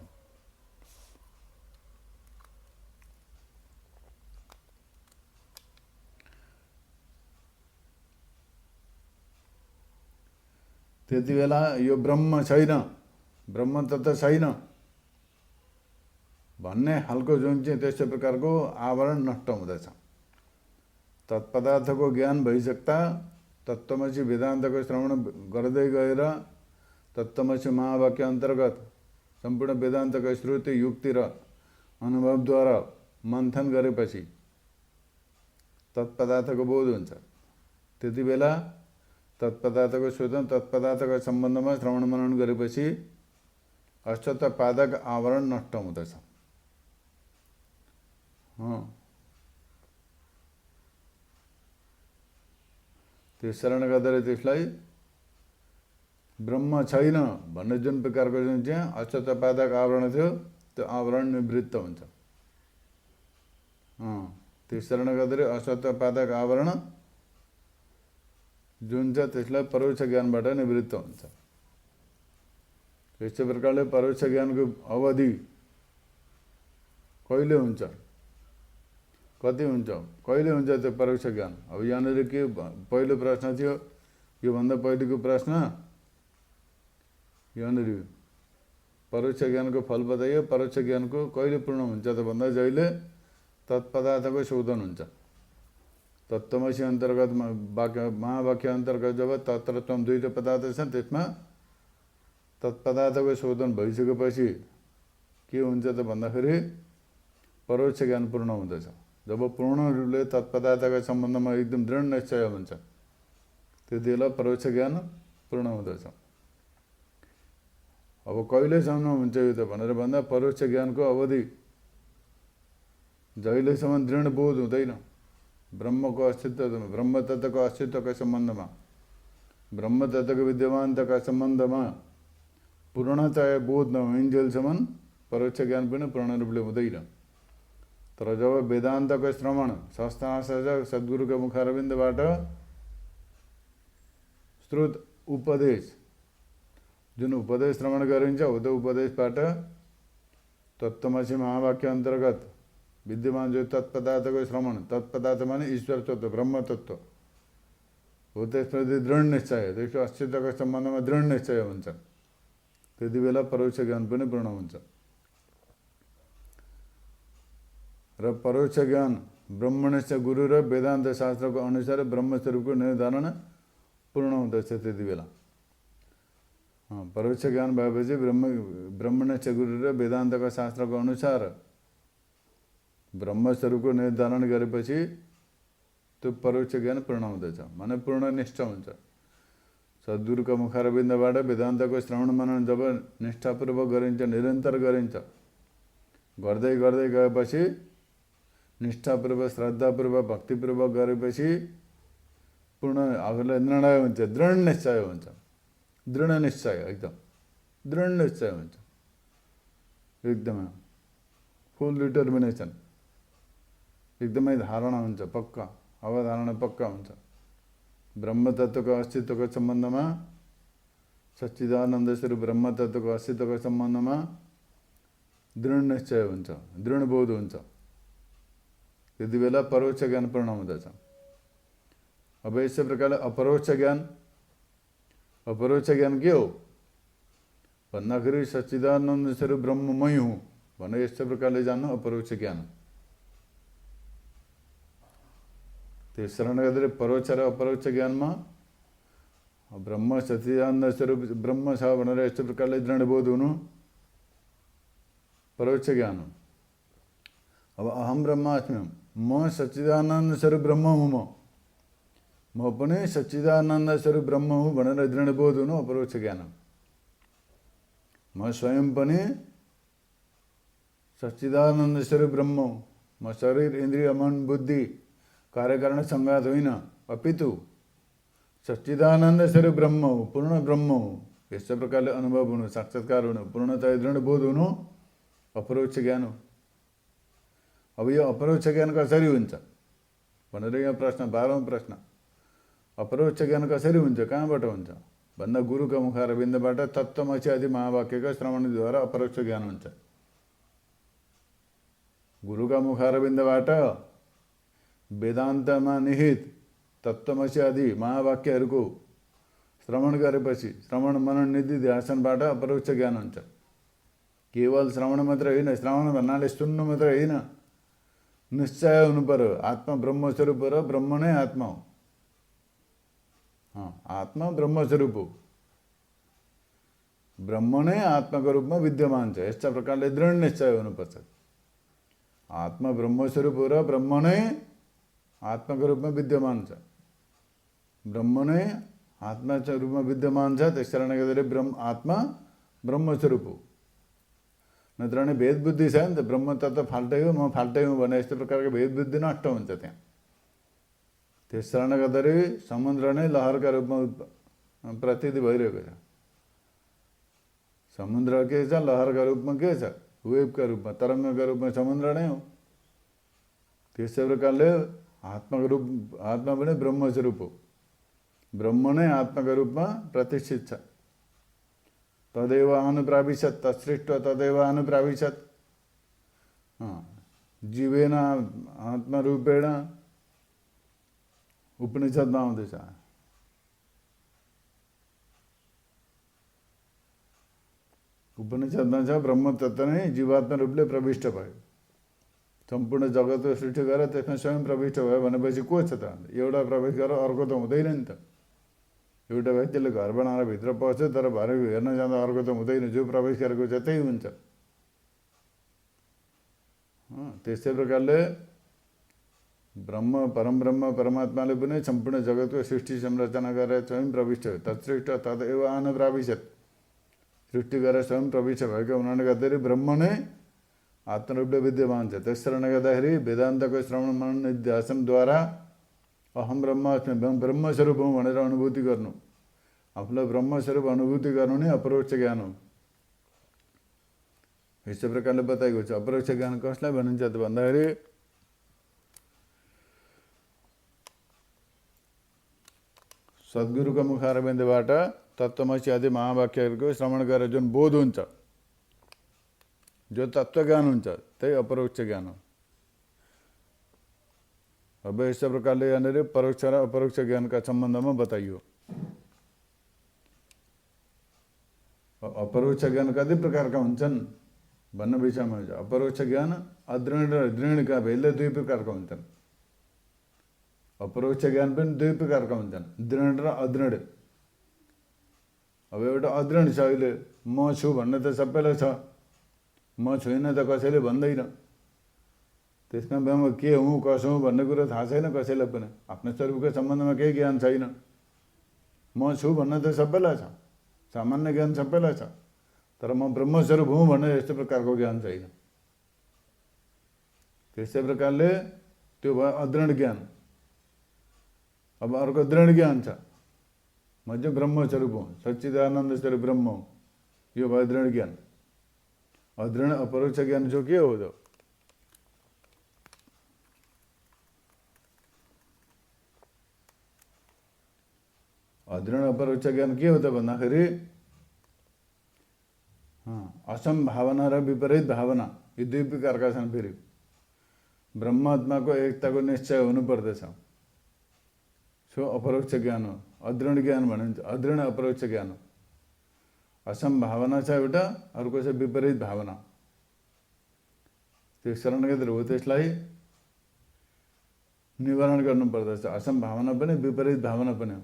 त्यति बेला यो ब्रह्म छैन, ब्रह्म तत्त्व छैन भन्ने खालको जुन चाहिँ त्यस्तो प्रकारको आवरण नष्ट हुँदछ। तत्पदार्थको ज्ञान भइसक्दा तत्त्वमसि वेदान्तको श्रवण गर्दै गएर तत्त्वमसि महावाक्य अन्तर्गत सम्पूर्ण वेदान्तको श्रुति, युक्ति र अनुभवद्वारा मन्थन गरेपछि तत्पदार्थको बोध हुन्छ। त्यति बेला तत्पदार्थको शोधन, तत्पदार्थको सम्बन्धमा श्रवण मनन गरेपछि असत्त्वपादक आवरण नष्ट हुँदछ। त्यसकारण गर्दा त्यसलाई ब्रह्म छैन भन्ने जुन प्रकारको जुन चाहिँ असत्त्वपादक आवरण थियो त्यो आवरण निवृत्त हुन्छ। त्यसकारण गर्दा असत्त्वपादक आवरण जुन छ त्यसलाई परोक्ष ज्ञानबाट निवृत्त हुन्छ। यस्तै प्रकारले परोक्ष ज्ञानको अवधि कहिले हुन्छ, कति हुन्छ, कहिले हुन्छ त्यो परोक्ष ज्ञान? अब यहाँनिर के पहिलो प्रश्न थियो, योभन्दा पहिलेको प्रश्न यहाँनिर परोक्ष ज्ञानको फल बताइयो। परोक्ष ज्ञानको कहिले पूर्ण हुन्छ त भन्दा जहिले तत्पदार्थको शोधन हुन्छ। तत्त्वमसि अन्तर्गत वाक्य, महावाक्य अन्तर्गत जब तत्र त्वम दुईवटा पदार्थ छन् त्यसमा तत्पदार्थको शोधन भइसकेपछि के हुन्छ त भन्दाखेरि परोक्ष ज्ञान पूर्ण हुँदछ। जब पूर्ण रूपले तत्पदार्थका सम्बन्धमा एकदम दृढ निश्चय हुन्छ त्यति बेला परोक्ष ज्ञान पूर्ण हुँदछ। अब कहिलेसम्म हुन्छ यो त भनेर भन्दा परोक्ष ज्ञानको अवधि जहिलेसम्म दृढ बोध हुँदैन ब्रह्मको अस्तित्व, ब्रह्म तत्त्वको अस्तित्वका सम्बन्धमा, ब्रह्म तत्त्वको विद्यमानताका सम्बन्धमा पूर्णतया बोध नहुन्जेलसम्म परोक्ष ज्ञान पनि पूर्ण रूपले हुँदैन। तर जब वेदान्तको श्रवण शास्त्रार्थ सद्गुरुका मुखारविन्दबाट श्रुत उपदेश, जुन उपदेश श्रवण गरिन्छ हो त्यो उपदेशबाट तत्त्वमसि महावाक्य अन्तर्गत विद्यमान जो तत्पदार्थको श्रवण, तत्पदार्थ माने ईश्वर तत्त्व, ब्रह्म तत्त्व हो, त्यसप्रति दृढ निश्चय, त्यसको अस्तित्वका सम्बन्धमा दृढ निश्चय हुन्छ, त्यति बेला परोक्ष ज्ञान पनि पूर्ण हुन्छ। र परोक्ष ज्ञान ब्रह्मणस्य गुरु र वेदान्त शास्त्रको अनुसार ब्रह्मस्वरूपको निर्धारण पूर्ण हुँदछ त्यति बेला। परोक्ष ज्ञान भएपछि ब्रह्मणस्य गुरु र वेदान्तका शास्त्रको अनुसार ब्रह्मस्वरूपको निर्धारण गरेपछि त्यो परोक्ष ज्ञान पूर्ण हुँदछ, माने पूर्ण निष्ठा हुन्छ। सद्गुरुका मुखारविन्दबाट वेदान्तको श्रवण मनन जब निष्ठापूर्वक गरिन्छ, निरन्तर गरिन्छ, गर्दै गर्दै गएपछि निष्ठापूर्वक, श्रद्धापूर्वक, भक्तिपूर्वक गरेपछि पूर्ण आफूलाई निर्णय हुन्छ, दृढ निश्चय हुन्छ, दृढ निश्चय, एकदम दृढ निश्चय हुन्छ, एकदमै फुल डिटर्मिनेसन, एकदमै धारणा हुन्छ, पक्का अवधारणा पक्का हुन्छ। ब्रह्म तत्त्वको अस्तित्वको सम्बन्धमा, सच्चिदानन्द स्वरूप ब्रह्म तत्त्वको अस्तित्वको सम्बन्धमा दृढ निश्चय हुन्छ, दृढ बोध हुन्छ, त्यति बेला परोक्ष ज्ञान पूर्ण हुँदछ। अब यस्तै प्रकारले अपरोक्ष ज्ञान, अपरोक्ष ज्ञान के हो भन्दाखेरि सच्चिदानन्द स्वरूप ब्रह्ममय हुँ भने यस्तै प्रकारले जान्नु अपरोक्ष ज्ञान। त्यस कारणले गर्दा परोक्ष र अपरोक्ष ज्ञानमा ब्रह्म सच्चिदानन्द स्वरूप ब्रह्म छ भनेर यस्तो प्रकारले दृढ बोध हुनु परोक्ष ज्ञान हो। अब अहम ब्रह्मास्मि, म सच्चिदानन्द स्वरूप ब्रह्म हुँ, म पनि सच्चिदानन्द स्वरूप ब्रह्म हुँ भनेर दृढ बोध हुनु अपरोक्ष ज्ञान हो। म स्वयं पनि सच्चिदानन्द स्वरूप ब्रह्म हुँ, म शरीर, इन्द्रिय, मन, बुद्धि, कार्यकारण संघात होइन, अपितु सच्चिदानन्द स्वरूप ब्रह्म हो, पूर्ण ब्रह्म हो। यस्तो प्रकारले अनुभव हुनु, साक्षात्कार हुनु, पूर्णतया दृढ बोध हुनु अपरोक्ष ज्ञान हो। अब यो अपरोक्ष ज्ञान कसरी हुन्छ भनेर यहाँ प्रश्न, 12औं प्रश्न, अपरोक्ष ज्ञान कसरी हुन्छ, कहाँबाट हुन्छ भन्दा गुरुका मुखारविन्दबाट तत्त्वमसि आदि महावाक्यका श्रवणद्वारा अपरोक्ष ज्ञान हुन्छ। गुरुका मुखारविन्दबाट वेदान्तमा निहित तत्त्वमसि आदि महावाक्यहरूको श्रवण गरेपछि श्रवण मनन निधि ध्यानबाट अपरोक्ष ज्ञान हुन्छ। केवल श्रवण मात्र होइन, श्रवण भन्नाले सुन्नु मात्र होइन, निश्चय हुनु पर्यो आत्मा ब्रह्मस्वरूप हो र ब्रह्म नै आत्मा हो। आत्मा ब्रह्मस्वरूप हो, ब्रह्म नै आत्माको रूपमा विद्यमान छ, यस्ता प्रकारले दृढ निश्चय हुनुपर्छ। आत्मा ब्रह्मस्वरूप हो र ब्रह्म नै आत्माको रूपमा विद्यमान छ, ब्रह्म नै आत्माको रूपमा विद्यमान छ, त्यस कारणले गर्दाखेरि आत्मा ब्रह्मस्वरूप हो। नत्र भने भेद बुद्धि छ नि त, ब्रह्म तत्त्व फाल्टै हो, म फाल्टै हुँ भने यस्तो प्रकारको भेद बुद्धि नष्ट हुन्छ त्यहाँ। त्यस कारणले गर्दाखेरि समुद्र नै लहरका रूपमा प्रतीत भइरहेको छ। समुद्र के छ, लहरका रूपमा के छ, वेवका रूपमा, तरङ्गका रूपमा समुद्र नै हो। त्यसै प्रकारले आत्माको रूप, आत्मा पनि ब्रह्मस्वरूप हो, ब्रह्म नै आत्माको रूपमा प्रतिष्ठित छ। तदेव अनुप्राविशत्, तत्सृष्ट्वा तदेव अनुप्राविशत्, जीवेन आत्मरूपेण उपनिषदमा आउँदैछ। उपनिषदमा छ ब्रह्म तत्त्व नै जीवात्मा रूपले प्रविष्ट भयो, सम्पूर्ण जगतको सृष्टि गरेर त्यसमा स्वयं प्रविष्ट भयो भनेपछि को छ त? एउटा प्रवेश गरेर अर्को त हुँदैन नि त। एउटा व्यक्तिले घर बनाएर भित्र पस्छ, तर भरे हेर्न जाँदा अर्को त हुँदैन, जो प्रवेश गरेको छ त्यही हुन्छ। त्यस्तै प्रकारले ब्रह्म परम परमात्माले पनि सम्पूर्ण जगतको सृष्टि संरचना गरेर स्वयं प्रविष्ट हो। तत्सृष्ट तदेव अनप्राविशत्, सृष्टि गरेर स्वयं प्रविष्ट भएको हुनाले गर्दाखेरि ब्रह्म नै आत्मरूपले विद्यमान छ। त्यस कारणले गर्दाखेरि वेदान्तको श्रवण मनन निध्यासनद्वारा अहम ब्रह्मास्मि ब्रह्मस्वरूप हुँ भनेर अनुभूति गर्नु, आफूलाई ब्रह्मस्वरूप अनुभूति गर्नु नै अपरोक्ष ज्ञान हो। यस्तै प्रकारले बताएको छ। अपरोक्ष ज्ञान कसलाई भनिन्छ त भन्दाखेरि सद्गुरुको मुखारविन्दबाट तत्त्वमसि आदि महावाक्यहरूको श्रवण गरेर जुन बोध हुन्छ, जो तत्त्वज्ञान हुन्छ, त्यही अपरोक्ष ज्ञान हो। अब यस्तै प्रकारले यहाँनिर परोक्ष र अपरोक्ष ज्ञानका सम्बन्धमा बताइयो। अपरोक्ष ज्ञान कति प्रकारका हुन्छन् भन्ने विषयमा हुन्छ। अपरोक्ष ज्ञान अदृढ र दृढका भेलले दुई प्रकारका हुन्छन्। अपरोक्ष ज्ञान पनि दुई प्रकारका हुन्छन्, दृढ र अदृढ। अब एउटा अदृढ छ, अहिले म छु भन्ने त सबैलाई छ, म छुइनँ त कसैले भन्दैन। त्यसमा म के हुँ कसो हुँ भन्ने कुरो थाहा छैन कसैलाई पनि, आफ्नो स्वरूपको सम्बन्धमा केही ज्ञान छैन। म छु भन्ने त सबैलाई छ, सामान्य ज्ञान सबैलाई छ, तर म ब्रह्मस्वरूप हुँ भन्ने यस्तो प्रकारको ज्ञान छैन। त्यस्तै प्रकारले त्यो भयो अदृढ ज्ञान। अब अर्को दृढ ज्ञान छ, म चाहिँ ब्रह्मस्वरूप हुँ, सच्चिदानन्द स्वरूप ब्रह्म हुँ, यो भयो दृढ ज्ञान। अदृढ अपरोक्ष ज्ञान जो के हो त? अदृढ अपरोक्ष ज्ञान के हो त भन्दाखेरि असम्भावना र विपरीत भावना, यी दुई प्रकारका छन्। फेरि ब्रह्मात्माको एकताको निश्चय हुनुपर्दछ, सो अपरोक्ष ज्ञान हो। अदृढ ज्ञान भनिन्छ, अदृढ अपरोक्ष ज्ञान हो। असम्भावना छ एउटा, अर्को छ विपरीत भावना। त्यस कारणले गर्दा हो त्यसलाई निवारण गर्नुपर्दछ। असम्भावना पनि विपरीत भावना पनि हो।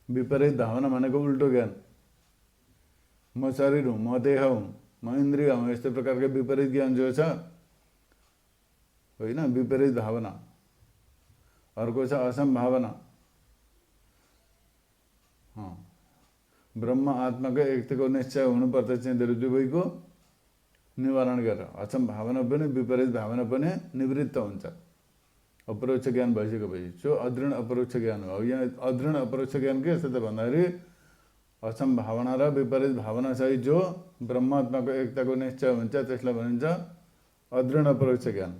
विपरीत भावना भनेको उल्टो ज्ञान, म शरीर हुँ, म देह हुँ, म इन्द्रिय हुँ, यस्तो प्रकारको विपरीत ज्ञान जो छ होइन, विपरीत भावना। अर्को छ असम्भावना। ब्रह्म आत्माको एकताको निश्चय हुनुपर्दछ, दुवैको निवारण गरेर असम्भावना पनि विपरीत भावना पनि निवृत्त हुन्छ अपरोक्ष ज्ञान भइसकेपछि। सो अदृढ अपरोक्ष ज्ञान हो। यहाँ अदृढ अपरोक्ष ज्ञान के छ त भन्दाखेरि असम्भावना र विपरीत भावना सहित जो ब्रह्मात्माको एकताको निश्चय हुन्छ त्यसलाई भनिन्छ अदृढ अपरोक्ष ज्ञान।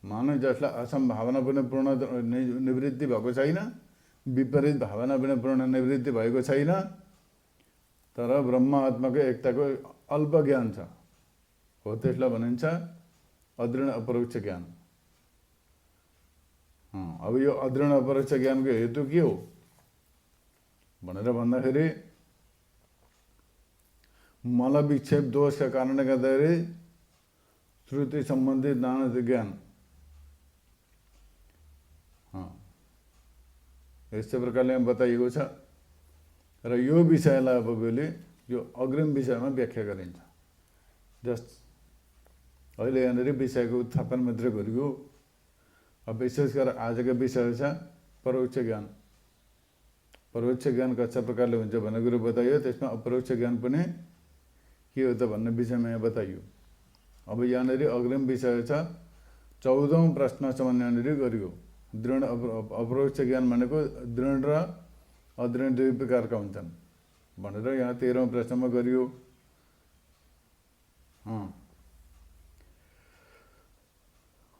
मानव जसलाई असम्भावना पनि पूर्ण निवृत्ति भएको छैन, विपरीत भावना पनि पूर्ण निवृत्ति भएको छैन, तर ब्रह्म आत्माको एकताको अल्प ज्ञान छ, हो त्यसलाई भनिन्छ अदृढ अपरोक्ष ज्ञान। अब यो अदृढ अपरोक्ष ज्ञानको हेतु के हो भनेर भन्दाखेरि मल विक्षेप दोषका कारणले गर्दाखेरि श्रुति सम्बन्धित नाना ज्ञान, यस्तै प्रकारले बताइएको छ। र यो विषयलाई अब अहिले यो अग्रिम विषयमा व्याख्या गरिन्छ। जस्ट अहिले यहाँनिर विषयको उत्थापन मात्रै गरियो। अब विशेष गरेर आजको विषय छ परोक्ष ज्ञान। परोक्ष ज्ञान कच्चा प्रकारले हुन्छ भन्ने कुरो बताइयो, त्यसमा अपरोक्ष ज्ञान पनि के हो त भन्ने विषयमा यहाँ बताइयो। अब यहाँनिर अग्रिम विषय छ 14औं प्रश्नसम्म यहाँनिर गरियो। दृढ अपरोक्ष ज्ञान भनेको दृढ र अदृढ दुई प्रकारका हुन्छन् भनेर यहाँ 13औं प्रश्नमा गरियो।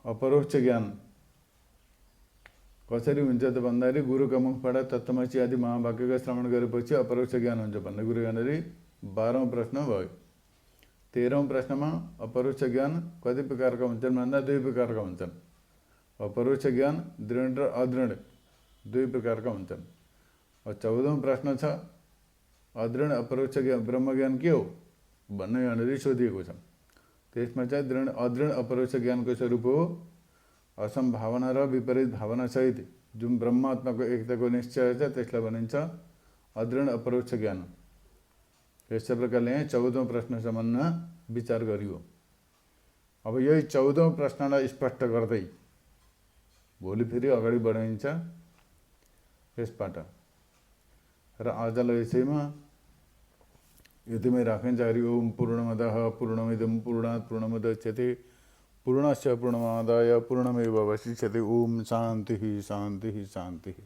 अपरोक्ष ज्ञान कसरी हुन्छ त भन्दाखेरि गुरुका मुखबाट तत्त्वमसि आदि महावाक्यको श्रवण गरेपछि अपरोक्ष ज्ञान हुन्छ भन्ने कुरो यहाँनिर 12औं प्रश्न भयो। 13औं प्रश्नमा अपरोक्ष ज्ञान कति प्रकारका हुन्छन् भन्दा दुई प्रकारका हुन्छन्। अपरोक्ष ज्ञान दृढ र अदृढ दुई प्रकारका हुन्छन्। 14औं प्रश्न छ अदृढ अपरोक्ष ज्ञान ब्रह्म ज्ञान के हो भन्ने यहाँनिर सोधिएको छ। त्यसमा चाहिँ दृढ अदृढ अपरोक्ष ज्ञानको स्वरूप हो असम्भावना र विपरीत भावना सहित जुन ब्रह्मात्माको एकताको निश्चय छ त्यसलाई भनिन्छ अदृढ अपरोक्ष ज्ञान। यस्तै प्रकारले 14औं प्रश्नसम्म विचार गरियो। अब यही 14औं प्रश्नलाई स्पष्ट गर्दै भोलि फेरि अगाडि बढाइन्छ यसबाट। र आजलाई यसैमा यतिमै राखिन्छ। हरि ओम पूर्णमदः पूर्णमिदं पूर्णात् पूर्णमुदच्यते पूर्णस्य पूर्णमादाय पूर्णमेवावशिष्यते। ओम शान्तिः शान्तिः शान्तिः।